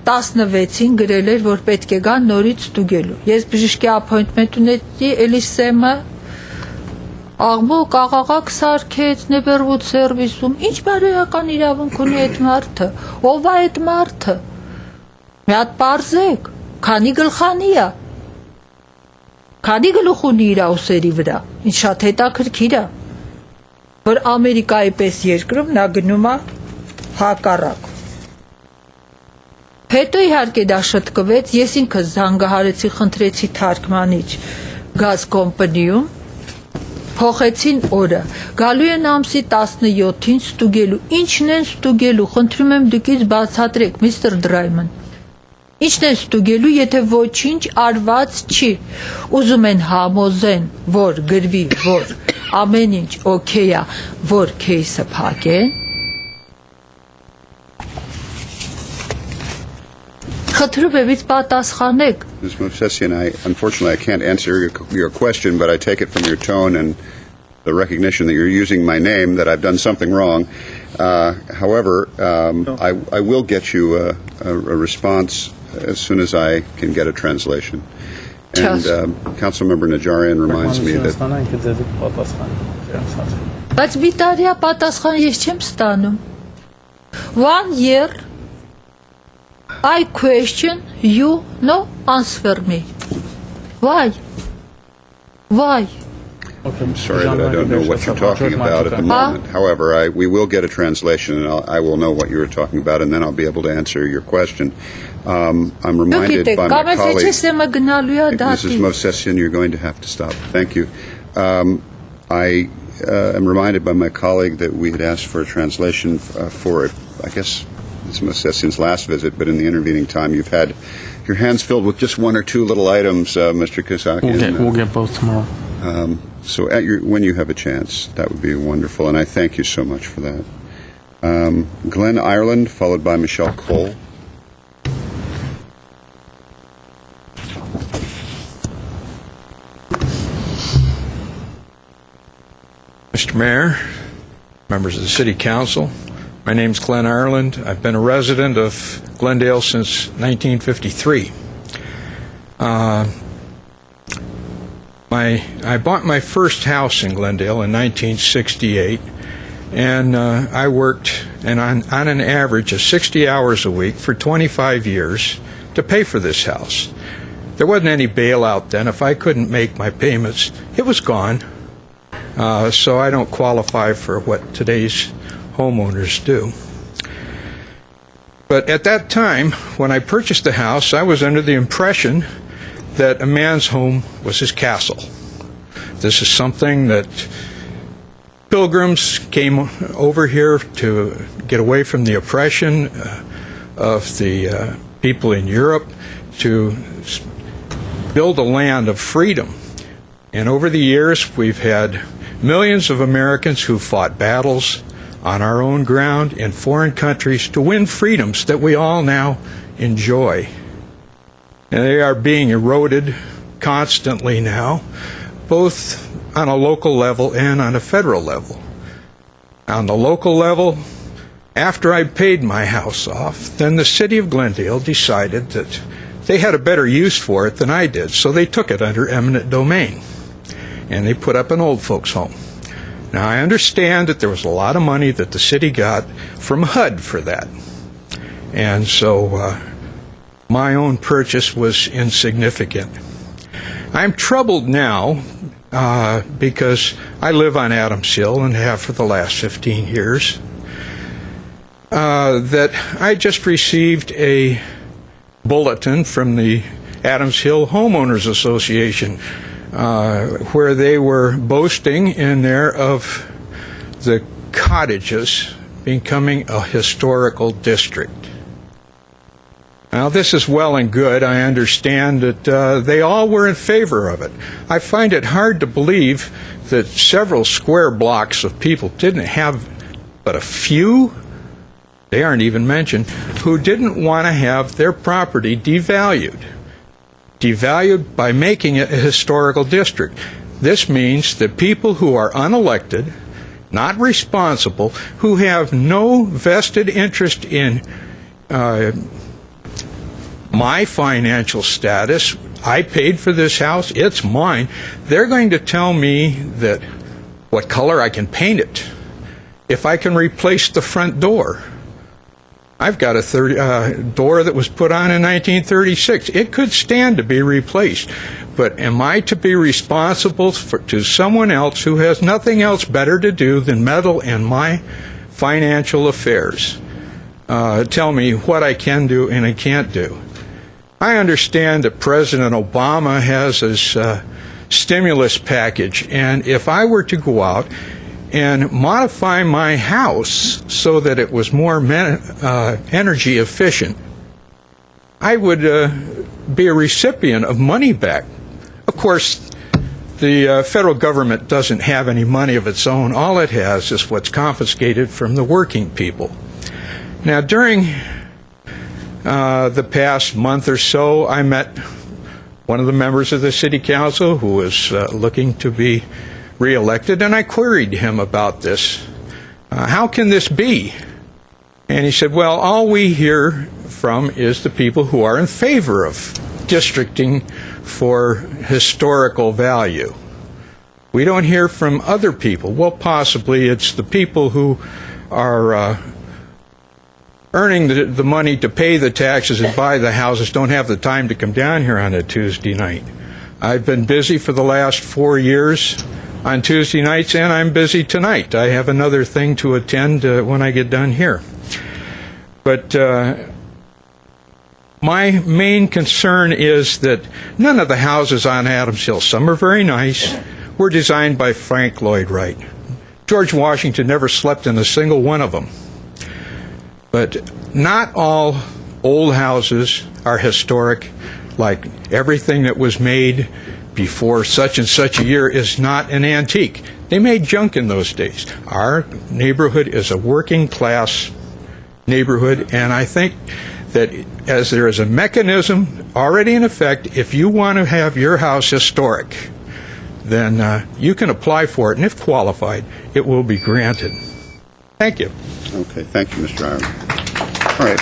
16-ին գրել էր, որ պետք է գան նորից ստուգելու։ Ես բժշկի ապոյնտմենտ ունեցի Էլիսեմը, աղբոկ, աղաղակ սարքեց նեբերվուդ սերվիսում, ինչ բարոյական իրավունք ունի այդ մարդը, ով է այդ մարդը, մի հատ պարզեք, քանի գլխանի է, քանի գլուխ ունի իր ուսերի վրա, ինչ շատ հետաքրքիր է, որ Ամերիկայի պես երկրում նա գնում է հակառակ։ Հետո իհարկե դա շտկվեց, ես ինքս զանգահարեցի, խնդրեցի թարգմանիչ գազ կոմպանիում, փոխեցին օրը, գալու են ամսի 17-ին ստուգելու, ինչն են ստուգելու, խնդրում եմ դուքից բացատրեք, միստր Դրայման, ինչն են ստուգելու, եթե ոչինչ արված չի, ուզում են համոզեն, որ գրվի, որ ամեն ինչ օքեյ է, որ քեյսը փակեն, խնդրում եմ ինձ պատասխանեք։ Ms. Movsesian, unfortunately, I can't answer your question, but I take it from your tone and the recognition that you're using my name that I've done something wrong. However, I will get you a response as soon as I can get a translation. And Councilmember Najarian reminds me that... Բայց մի տարիա պատասխան ես չեմ ստանում։ 1 year I question, you no answer me. Why? Why? I'm sorry that I don't know what you're talking about at the moment. However, we will get a translation, and I will know what you were talking about, and then I'll be able to answer your question. I'm reminded by my colleague... Mrs. Movsesian, you're going to have to stop. Thank you. I am reminded by my colleague that we had asked for a translation for, I guess, Ms. Movsesian's last visit, but in the intervening time, you've had your hands filled with just one or two little items, Mr. Kosaki. We'll get both tomorrow. So when you have a chance, that would be wonderful, and I thank you so much for that. Glenn Ireland, followed by Michelle Cole. Mr. Mayor, members of the City Council, my name's Glenn Ireland. I've been a resident of Glendale since 1953. I bought my first house in Glendale in 1968, and I worked on an average of 60 hours a week for 25 years to pay for this house. There wasn't any bailout then. If I couldn't make my payments, it was gone. So I don't qualify for what today's homeowners do. But at that time, when I purchased the house, I was under the impression that a man's home was his castle. This is something that pilgrims came over here to get away from the oppression of the people in Europe, to build a land of freedom. And over the years, we've had millions of Americans who fought battles on our own ground in foreign countries to win freedoms that we all now enjoy. And they are being eroded constantly now, both on a local level and on a federal level. On the local level, after I paid my house off, then the city of Glendale decided that they had a better use for it than I did, so they took it under eminent domain, and they put up an old folks' home. Now, I understand that there was a lot of money that the city got from HUD for that, and so my own purchase was insignificant. I'm troubled now because I live on Adams Hill and have for the last 15 years, that I just received a bulletin from the Adams Hill Homeowners Association where they were boasting in there of the cottages becoming a historical district. Now, this is well and good. I understand that they all were in favor of it. I find it hard to believe that several square blocks of people didn't have but a few, they aren't even mentioned, who didn't want to have their property devalued. Devalued by making it a historical district. This means that people who are unelected not responsible, who have no vested interest in my financial status. I paid for this house, it's mine. They're going to tell me that what color I can paint it, if I can replace the front door. I've got a door that was put on in 1936. It could stand to be replaced. But am I to be responsible to someone else who has nothing else better to do than meddle in my financial affairs? Tell me what I can do and I can't do. I understand that President Obama has his stimulus package, and if I were to go out and modify my house so that it was more energy efficient, I would be a recipient of money back. Of course, the federal government doesn't have any money of its own. All it has is what's confiscated from the working people. Now, during the past month or so, I met one of the members of the city council who was looking to be reelected, and I queried him about this. How can this be? And he said, well, all we hear from is the people who are in favor of districting for historical value. We don't hear from other people. Well, possibly it's the people who are earning the money to pay the taxes and buy the houses don't have the time to come down here on a Tuesday night. I've been busy for the last 4 years on Tuesday nights, and I'm busy tonight. I have another thing to attend when I get done here. But my main concern is that none of the houses on Adams Hill, some are very nice, were designed by Frank Lloyd Wright. George Washington never slept in a single one of them. But not all old houses are historic. Like everything that was made before such and such a year is not an antique. They made junk in those days. Our neighborhood is a working class neighborhood, and I think that as there is a mechanism already in effect, if you want to have your house historic, then you can apply for it, and if qualified, it will be granted. Thank you. Okay, thank you, Mr. Iron. All right.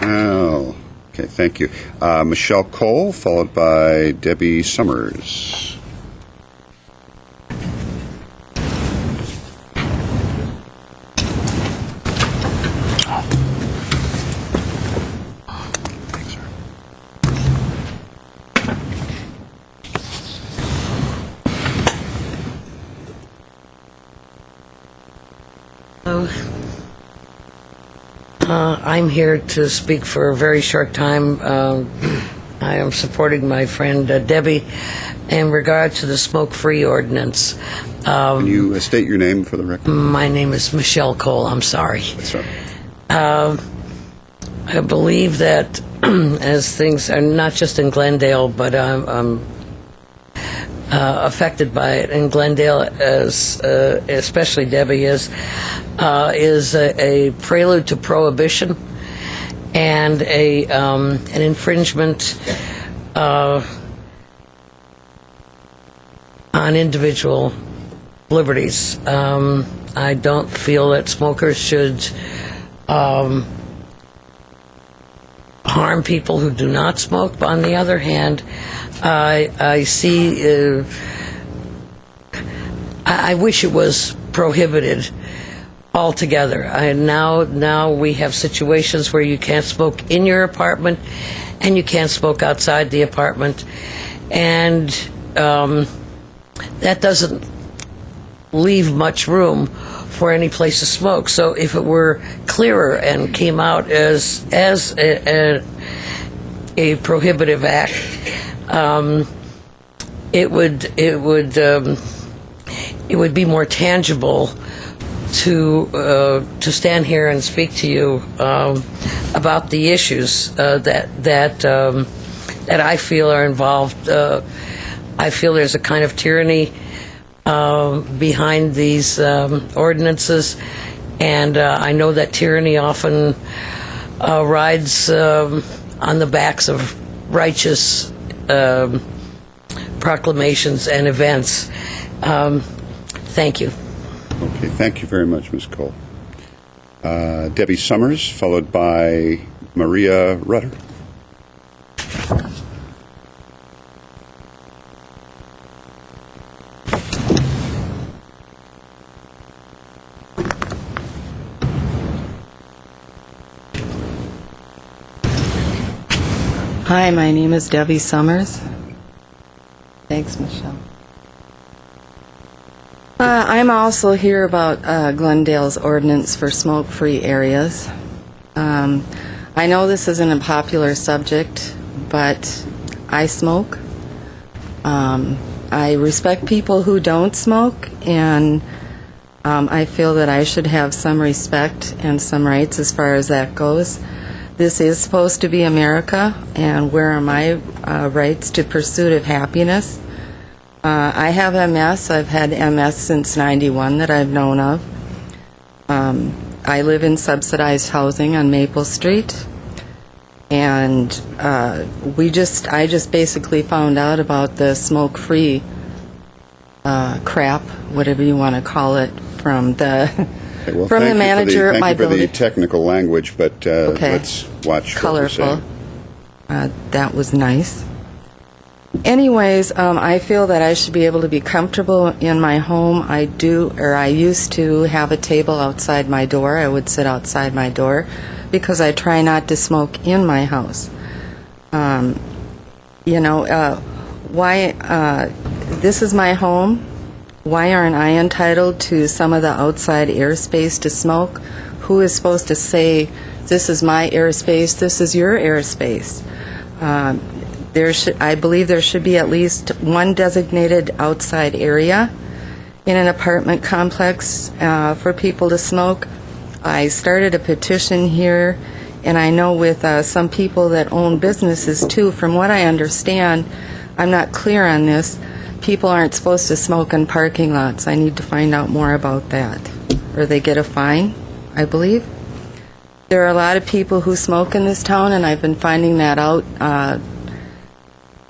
Oh, okay, thank you. Michelle Cole, followed by Debbie Summers. I'm here to speak for a very short time. I am supporting my friend Debbie in regard to the smoke-free ordinance. Can you state your name for the record? My name is Michelle Cole. I'm sorry. That's right. I believe that as things are not just in Glendale, but I'm affected by it in Glendale, as especially Debbie is a prelude to prohibition and an infringement on individual liberties. I don't feel that smokers should harm people who do not smoke. But on the other hand, I see. I wish it was prohibited altogether. Now we have situations where you can't smoke in your apartment, and you can't smoke outside the apartment, and that doesn't leave much room for any place to smoke. So if it were clearer and came out as a prohibitive act, it would be more tangible to stand here and speak to you about the issues that I feel are involved. I feel there's a kind of tyranny behind these ordinances, and I know that tyranny often rides on the backs of righteous proclamations and events. Thank you. Okay, thank you very much, Ms. Cole. Debbie Summers, followed by Maria Rutter. Hi, my name is Debbie Summers. Thanks, Michelle. I'm also here about Glendale's ordinance for smoke-free areas. I know this isn't a popular subject, but I smoke. I respect people who don't smoke, and I feel that I should have some respect and some rights as far as that goes. This is supposed to be America, and where are my rights to pursuit of happiness? I have MS. I've had MS since '91 that I've known of. I live in subsidized housing on Maple Street, and I just basically found out about the smoke-free crap, whatever you want to call it, from the Okay, well, from the manager at my building. Thank you building. for the technical language, but let's watch Colorful. what we're saying. That was nice. Anyways, I feel that I should be able to be comfortable in my home. I used to have a table outside my door. I would sit outside my door because I try not to smoke in my house. This is my home. Why aren't I entitled to some of the outside airspace to smoke? Who is supposed to say, this is my airspace, this is your airspace? I believe there should be at least one designated outside area in an apartment complex for people to smoke. I started a petition here, and I know with some people that own businesses too, from what I understand, I'm not clear on this, people aren't supposed to smoke in parking lots. I need to find out more about that. Or they get a fine, I believe. There are a lot of people who smoke in this town, and I've been finding that out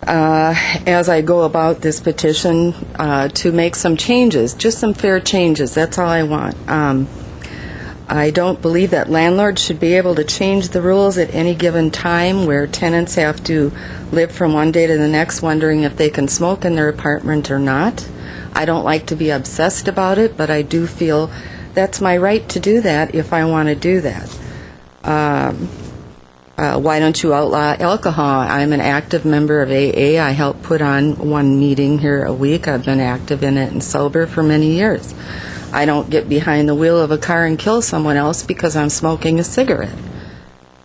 as I go about this petition to make some changes, just some fair changes. That's all I want. I don't believe that landlords should be able to change the rules at any given time where tenants have to live from one day to the next wondering if they can smoke in their apartment or not. I don't like to be obsessed about it, but I do feel that's my right to do that if I want to do that. Why don't you outlaw alcohol? I'm an active member of AA. I help put on one meeting here a week. I've been active in it and sober for many years. I don't get behind the wheel of a car and kill someone else because I'm smoking a cigarette.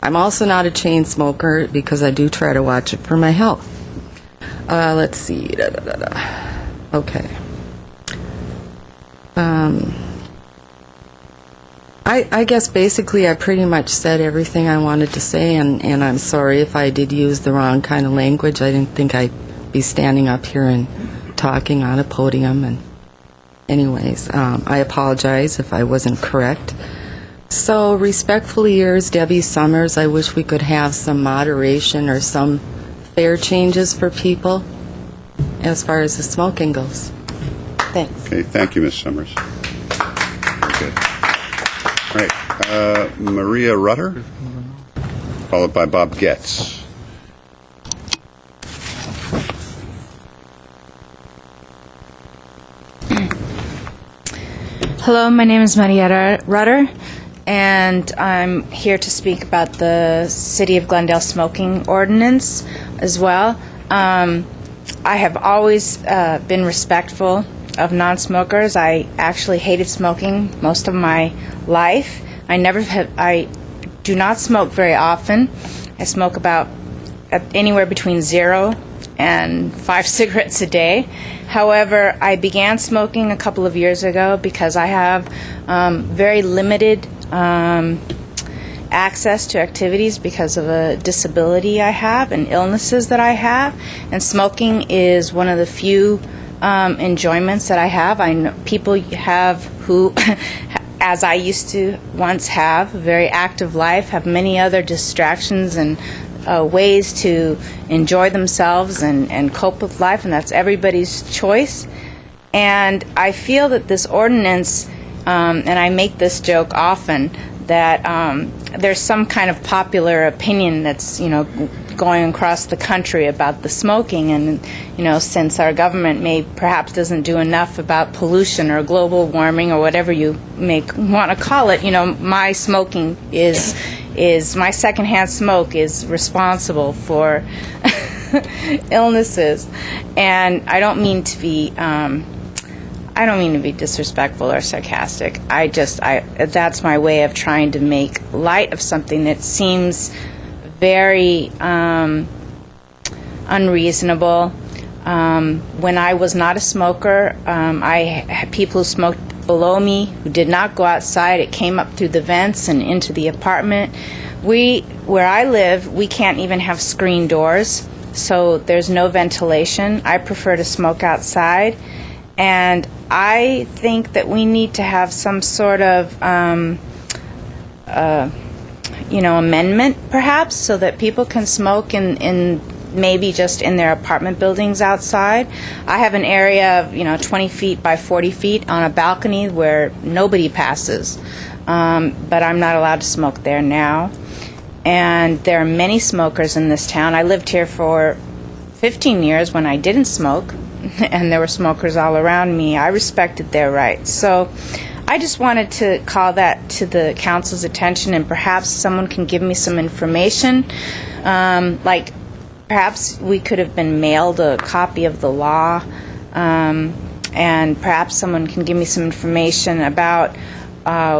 I'm also not a chain smoker because I do try to watch it for my health. Let's see. Okay. I guess basically I pretty much said everything I wanted to say, and I'm sorry if I did use the wrong kind of language. I didn't think I'd be standing up here and talking on a podium. And anyways, I apologize if I wasn't correct. So respectfully yours, Debbie Summers. I wish we could have some moderation or some fair changes for people as far as the smoking goes. Thanks. Okay, thank you, Ms. Summers. Very good. All right, Maria Rutter, followed by Bob Getz. Hello, my name is Maria Rutter, and I'm here to speak about the City of Glendale smoking ordinance as well. I have always been respectful of non-smokers. I actually hated smoking most of my life. I do not smoke very often. I smoke about anywhere between 0 and 5 cigarettes a day. However, I began smoking a couple of years ago because I have very limited access to activities because of a disability I have and illnesses that I have. And smoking is one of the few enjoyments that I have. I know people have who, as I used to once have, a very active life, have many other distractions and ways to enjoy themselves and cope with life, and that's everybody's choice. And I feel that this ordinance, and I make this joke often, that there's some kind of popular opinion that's, going across the country about the smoking, and, since our government perhaps doesn't do enough about pollution or global warming or whatever you may want to call it, my smoking is my secondhand smoke is responsible for illnesses. And I don't mean to be disrespectful or sarcastic. That's my way of trying to make light of something that seems very unreasonable. When I was not a smoker, I had people who smoked below me who did not go outside. It came up through the vents and into the apartment. Where I live, we can't even have screen doors, so there's no ventilation. I prefer to smoke outside. And I think that we need to have some sort of, amendment, perhaps, so that people can smoke in maybe just in their apartment buildings outside. I have an area of, 20 feet by 40 feet on a balcony where nobody passes, but I'm not allowed to smoke there now. And there are many smokers in this town. I lived here for 15 years when I didn't smoke, and there were smokers all around me. I respected their rights. So I just wanted to call that to the council's attention, and perhaps someone can give me some information. Like perhaps we could have been mailed a copy of the law, and perhaps someone can give me some information about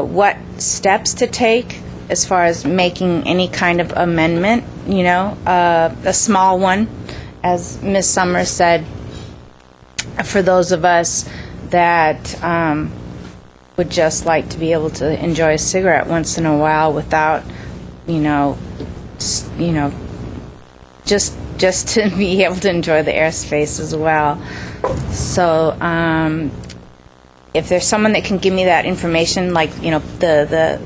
what steps to take as far as making any kind of amendment, a small one, as Ms. Summers said, for those of us that would just like to be able to enjoy a cigarette once in a while without, just to be able to enjoy the airspace as well. So if there's someone that can give me that information, like, the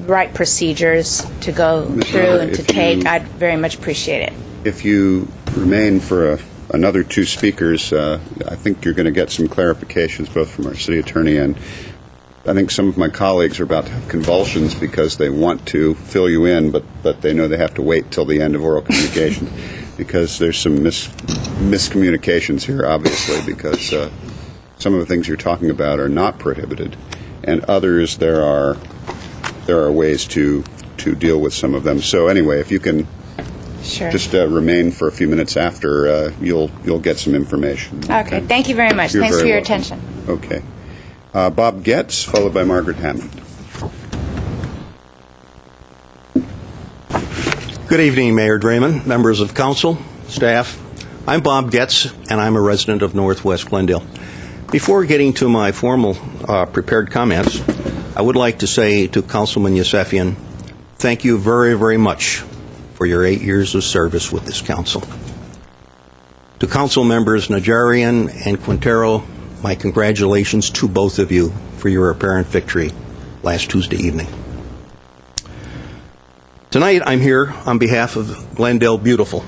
right procedures to go through and to take, I'd very much appreciate it. If you remain for another two speakers, I think you're going to get some clarifications both from our city attorney, and I think some of my colleagues are about to have convulsions because they want to fill you in, but they know they have to wait till the end of oral communication because there's some miscommunications here, obviously, because some of the things you're talking about are not prohibited, and others there are ways to deal with some of them. So anyway, if you can just remain for a few minutes after, you'll get some information. Okay. Thank you very much. You're Thanks very for your welcome. attention. Okay. Bob Getz, followed by Margaret Hammond. Good evening, Mayor Draymond, members of council, staff. I'm Bob Getz, and I'm a resident of Northwest Glendale. Before getting to my formal prepared comments, I would like to say to Councilman Yusefian, thank you very, very much for your 8 years of service with this council. To council members Najarian and Quintero, my congratulations to both of you for your apparent victory last Tuesday evening. Tonight I'm here on behalf of Glendale Beautiful,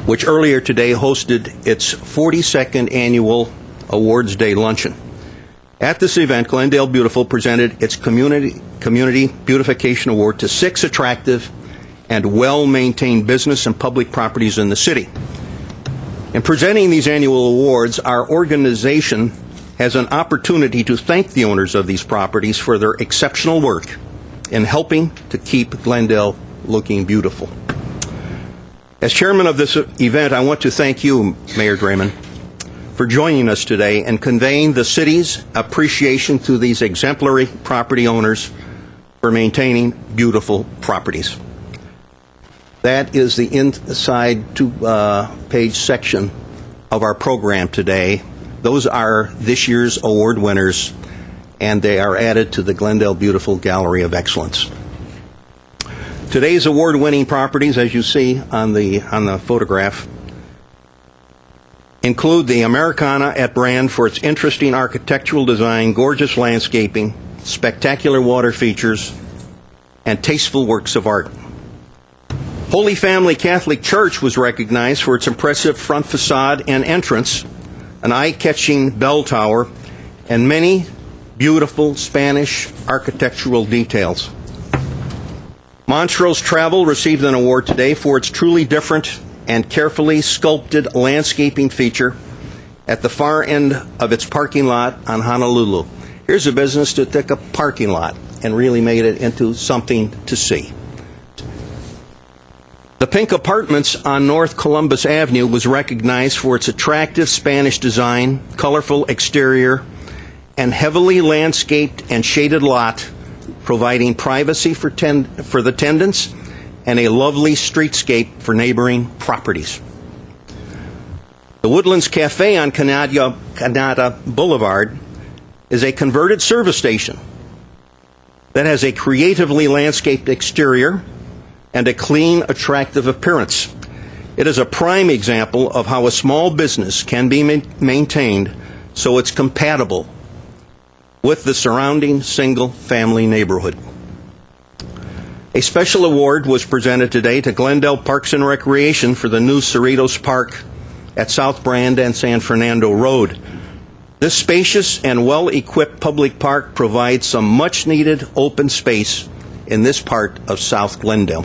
which earlier today hosted its 42nd annual Awards Day luncheon. At this event, Glendale Beautiful presented its Community Beautification Award to 6 attractive and well-maintained business and public properties in the city. In presenting these annual awards, our organization has an opportunity to thank the owners of these properties for their exceptional work in helping to keep Glendale looking beautiful. As chairman of this event, I want to thank you, Mayor Draymond, for joining us today and conveying the city's appreciation to these exemplary property owners for maintaining beautiful properties. That is the inside two-page section of our program today. Those are this year's award winners, and they are added to the Glendale Beautiful Gallery of Excellence. Today's award-winning properties, as you see on the photograph, include the Americana at Brand for its interesting architectural design, gorgeous landscaping, spectacular water features, and tasteful works of art. Holy Family Catholic Church was recognized for its impressive front facade and entrance, an eye-catching bell tower, and many beautiful Spanish architectural details. Montrose Travel received an award today for its truly different and carefully sculpted landscaping feature at the far end of its parking lot on Honolulu. Here's a business that took a parking lot and really made it into something to see. The Pink Apartments on North Columbus Avenue was recognized for its attractive Spanish design, colorful exterior, and heavily landscaped and shaded lot, providing privacy for the tenants and a lovely streetscape for neighboring properties. The Woodlands Cafe on Canada Boulevard is a converted service station that has a creatively landscaped exterior and a clean, attractive appearance. It is a prime example of how a small business can be maintained so it's compatible with the surrounding single-family neighborhood. A special award was presented today to Glendale Parks and Recreation for the new Cerritos Park at South Brand and San Fernando Road. This spacious and well-equipped public park provides some much-needed open space in this part of South Glendale.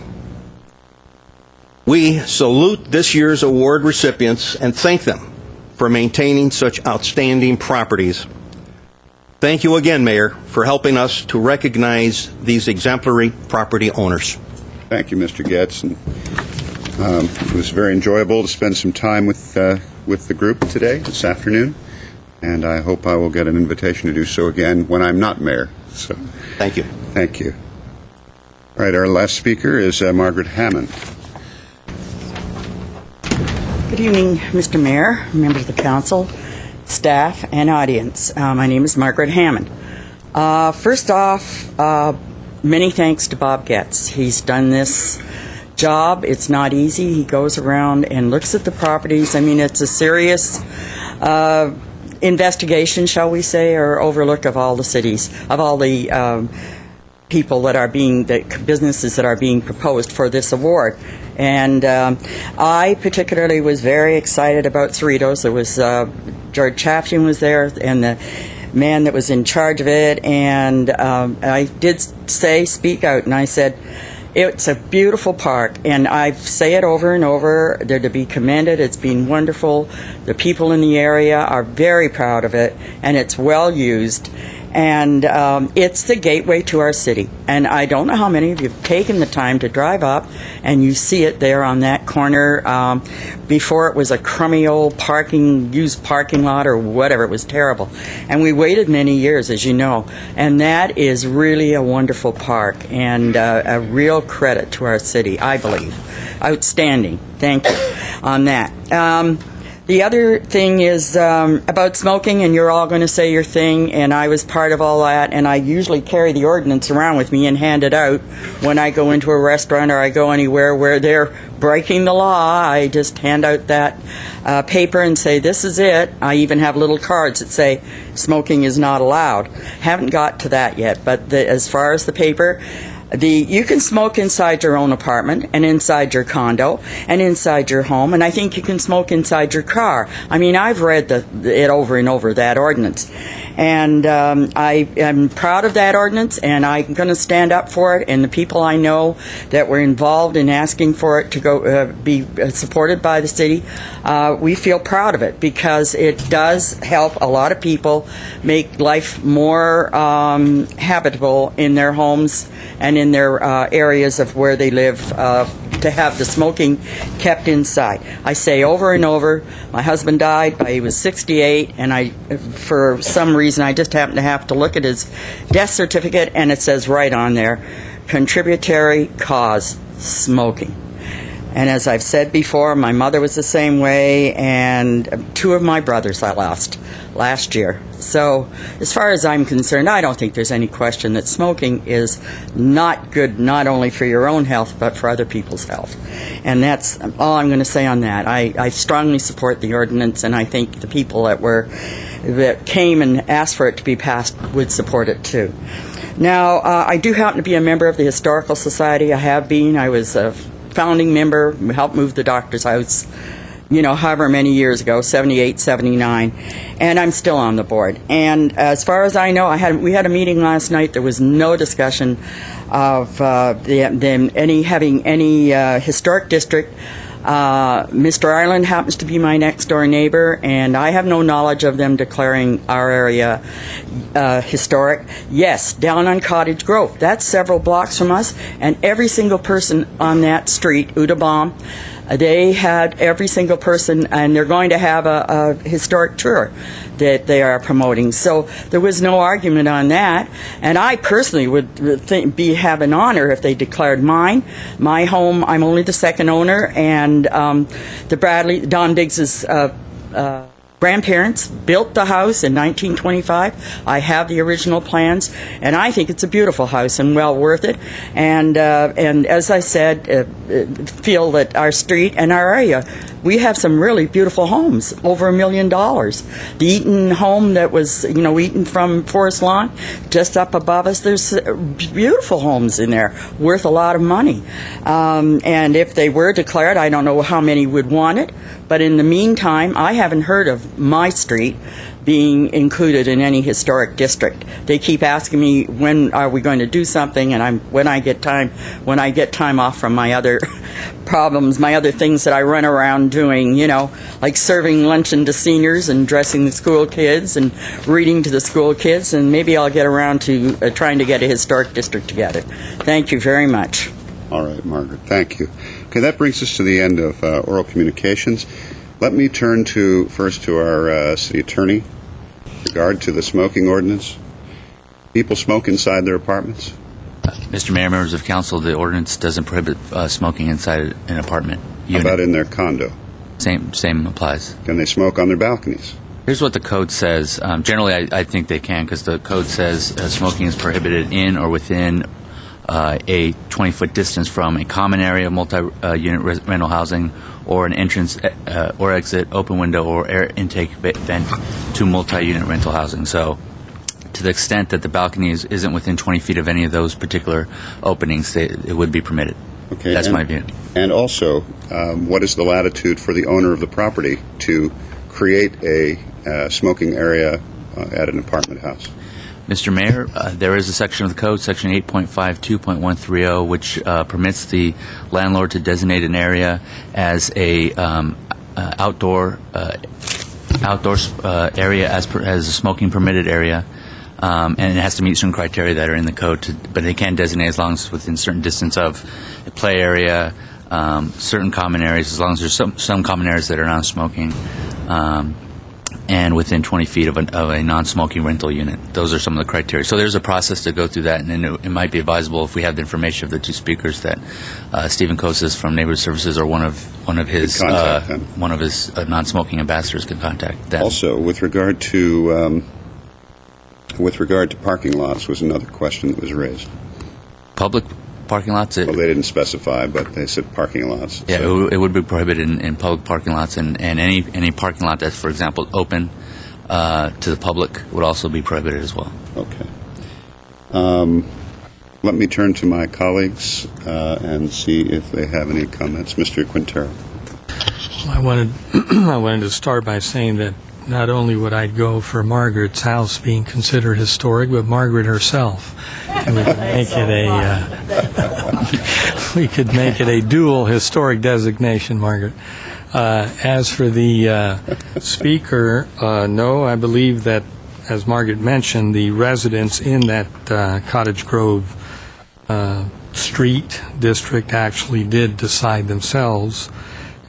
We salute this year's award recipients and thank them for maintaining such outstanding properties. Thank you again, Mayor, for helping us to recognize these exemplary property owners. Thank you, Mr. Getz. And, it was very enjoyable to spend some time with the group today, this afternoon, and I hope I will get an invitation to do so again when I'm not mayor. So, thank you. Thank you. All right, our last speaker is Margaret Hammond. Good evening, Mr. Mayor, members of the council, staff, and audience. My name is Margaret Hammond. First off, many thanks to Bob Getz. He's done this job. It's not easy. He goes around and looks at the properties. I mean, it's a serious investigation, shall we say, or overlook of all the cities, of all the people that are being, the businesses that are being proposed for this award. And I particularly was very excited about Cerritos. There was George Chapman was there, and the man that was in charge of it. And I did speak out, and I said, it's a beautiful park, and I say it over and over. They're to be commended. It's been wonderful. The people in the area are very proud of it, and it's well used. And it's the gateway to our city. And I don't know how many of you have taken the time to drive up and you see it there on that corner. Before it was a crummy old used parking lot or whatever. It was terrible. And we waited many years, as you know. And that is really a wonderful park and a real credit to our city, I believe. Outstanding. Thank you on that. The other thing is about smoking, and you're all going to say your thing, and I was part of all that, and I usually carry the ordinance around with me and hand it out when I go into a restaurant or I go anywhere where they're breaking the law. I just hand out that paper and say, this is it. I even have little cards that say, smoking is not allowed. Haven't got to that yet, but as far as the paper, you can smoke inside your own apartment and inside your condo and inside your home, and I think you can smoke inside your car. I mean, I've read it over and over, that ordinance. And I am proud of that ordinance, and I'm going to stand up for it, and the people I know that were involved in asking for it to go be supported by the city, we feel proud of it because it does help a lot of people make life more habitable in their homes and in their areas of where they live, to have the smoking kept inside. I say over and over, my husband died, he was 68, and for some reason, I just happened to have to look at his death certificate, and it says right on there, contributory cause, smoking. And as I've said before, my mother was the same way, and 2 of my brothers I lost last year. So as far as I'm concerned, I don't think there's any question that smoking is not good, not only for your own health, but for other people's health. And that's all I'm going to say on that. I strongly support the ordinance, and I think the people that came and asked for it to be passed would support it too. Now, I do happen to be a member of the Historical Society. I have been. I was founding member, helped move the doctor's house, however many years ago, 78, 79, and I'm still on the board. And as far as I know, we had a meeting last night. There was no discussion of them having any historic district. Mr. Ireland happens to be my next door neighbor, and I have no knowledge of them declaring our area historic. Yes, down on Cottage Grove, that's several blocks from us, and every single person on that street, Udabom, they had every single person, and they're going to have a historic tour that they are promoting. So there was no argument on that. And I personally would have an honor if they declared my home. I'm only the second owner, and Don Diggs's grandparents built the house in 1925. I have the original plans, and I think it's a beautiful house and well worth it. And as I said, feel that our street and our area, we have some really beautiful homes, over $1 million. The Eaton home that was, Eaton from Forest Lawn, just up above us, there's beautiful homes in there, worth a lot of money. And if they were declared, I don't know how many would want it, but in the meantime, I haven't heard of my street being included in any historic district. They keep asking me, when are we going to do something, and when I get time off from my other problems, my other things that I run around doing, like serving luncheon to seniors and dressing the school kids and reading to the school kids, and maybe I'll get around to trying to get a historic district together. Thank you very much. All right, Margaret, thank you. Okay, that brings us to the end of oral communications. Let me turn first to our city attorney with regard to the smoking ordinance. People smoke inside their apartments? Mr. Mayor, members of council, the ordinance doesn't prohibit smoking inside an apartment unit. How about in their condo? Same applies. Can they smoke on their balconies? Here's what the code says. Generally, I think they can, because the code says smoking is prohibited in or within a 20-foot distance from a common area, multi-unit rental housing, or an entrance or exit, open window, or air intake vent to multi-unit rental housing. So to the extent that the balcony isn't within 20 feet of any of those particular openings, it would be permitted. Okay, That's my view. And also, what is the latitude for the owner of the property to create a smoking area at an apartment house? Mr. Mayor, there is a section of the code, Section 8.52.130, which permits the landlord to designate an area as a outdoor area as a smoking permitted area, and it has to meet certain criteria that are in the code. But they can designate as long as it's within a certain distance of a play area, certain common areas, as long as there's some common areas that are non-smoking. And within 20 feet of a non-smoking rental unit. Those are some of the criteria. So there's a process to go through that, and then it might be advisable if we have the information of the two speakers that Stephen Kosas from Neighborhood Services or one of his non-smoking ambassadors could contact them. Also, with regard to parking lots, was another question that was raised. Public parking lots? Well, they didn't specify, but they said parking lots. Yeah, so it would be prohibited in public parking lots, and any parking lot that's, for example, open to the public would also be prohibited as well. Okay. Let me turn to my colleagues and see if they have any comments. Mr. Quintero. I wanted to start by saying that not only would I go for Margaret's house being considered historic, but Margaret herself. And we could make it a dual historic designation, Margaret. As for the speaker, no, I believe that, as Margaret mentioned, the residents in that Cottage Grove street district actually did decide themselves.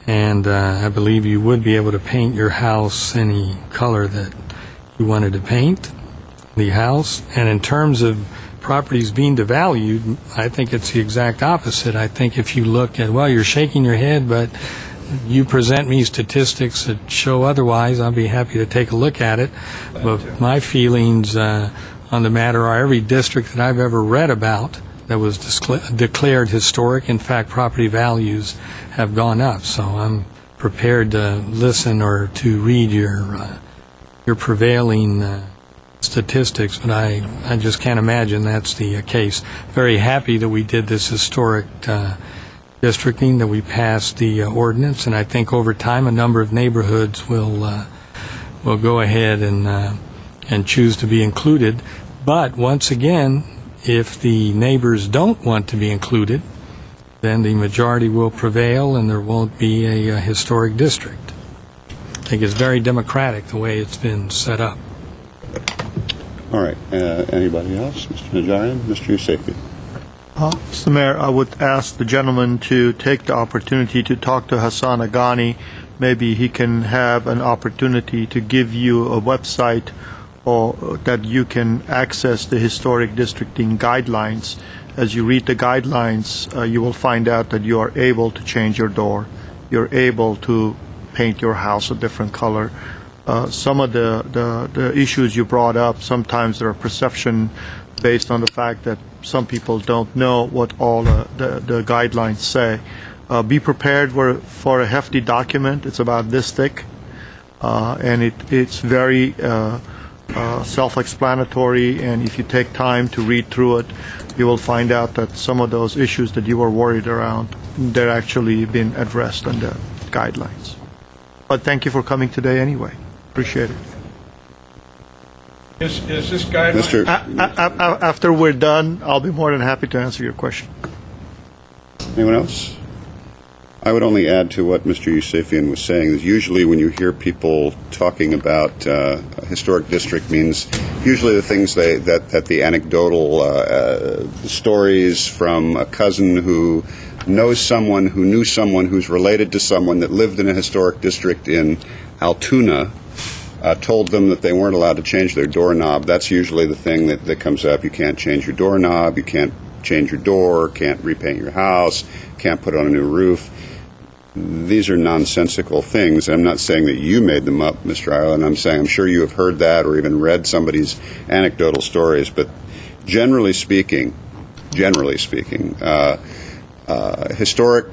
And I believe you would be able to paint your house any color that you wanted to paint the house. And in terms of properties being devalued, I think it's the exact opposite. I think if you look at, well, you're shaking your head, but you present me statistics that show otherwise, I'll be happy to take a look at it. But my feelings on the matter are every district that I've ever read about that was declared historic, in fact, property values have gone up. So I'm prepared to listen or to read your prevailing statistics, but I just can't imagine that's the case. Very happy that we did this historic districting that we passed the ordinance, and I think over time a number of neighborhoods will go ahead and choose to be included. But once again, if the neighbors don't want to be included, then the majority will prevail and there won't be a historic district. I think it's very democratic the way it's been set up. All right. Anybody else? Mr. Najarian? Mr. Yusefian? Mr. Mayor, I would ask the gentleman to take the opportunity to talk to Hassan Agani. Maybe he can have an opportunity to give you a website or that you can access the historic districting guidelines. As you read the guidelines, you will find out that you are able to change your door. You're able to paint your house a different color. Some of the issues you brought up, sometimes there are perception based on the fact that some people don't know what all the guidelines say. Be prepared for a hefty document. It's about this thick, and it's very self-explanatory, and if you take time to read through it, you will find out that some of those issues that you were worried around, they're actually been addressed in the guidelines. But thank you for coming today anyway. Appreciate it. Is this guideline... After we're done, I'll be more than happy to answer your question. Anyone else? I would only add to what Mr. Yusefian was saying is usually when you hear people talking about a historic district means usually the things that the anecdotal stories from a cousin who knows someone who knew someone who's related to someone that lived in a historic district in Altoona told them that they weren't allowed to change their doorknob. That's usually the thing that comes up. You can't change your doorknob, you can't change your door, can't repaint your house, can't put on a new roof. These are nonsensical things. I'm not saying that you made them up, Mr. Ireland. I'm saying I'm sure you have heard that or even read somebody's anecdotal stories. But generally speaking, historic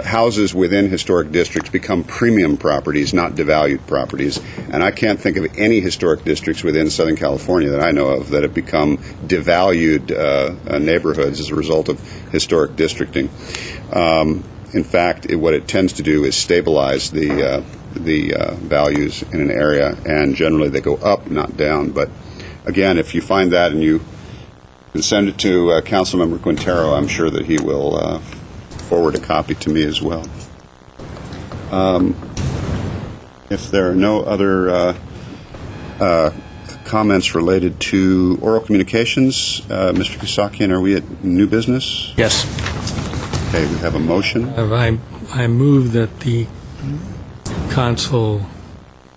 houses within historic districts become premium properties, not devalued properties. And I can't think of any historic districts within Southern California that I know of that have become devalued neighborhoods as a result of historic districting. In fact, what it tends to do is stabilize the values in an area, and generally they go up, not down. But again, if you find that and you can send it to Councilmember Quintero, I'm sure that he will forward a copy to me as well. If there are no other comments related to oral communications, Mr. Kasakian, are we at new business? Yes. Okay, we have a motion. I move that the council...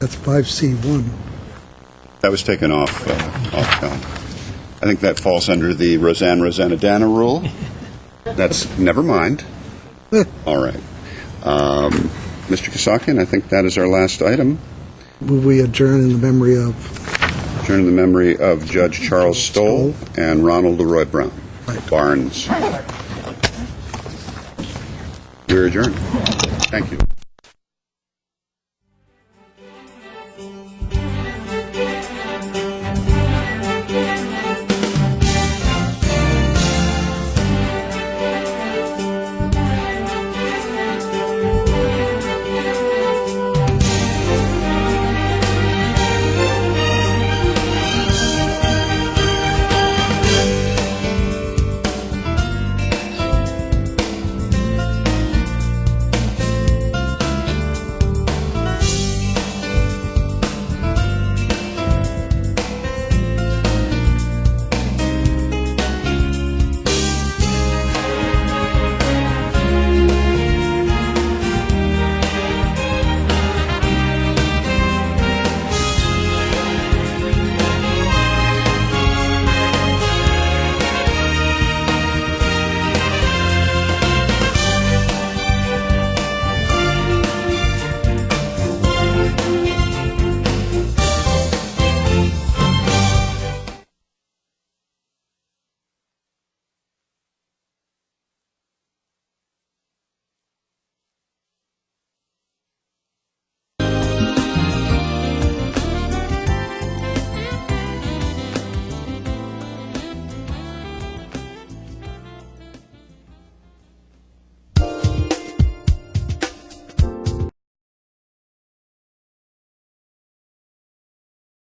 That's 5C1. That was taken off. I think that falls under the Rosanna-Dana rule. That's, never mind. All right. Mr. Kasakian, I think that is our last item. Will we adjourn in the memory of? Adjourn in the memory of Judge Charles Stoll and Ronald Leroy Brown. Barnes. We're adjourned. Thank you.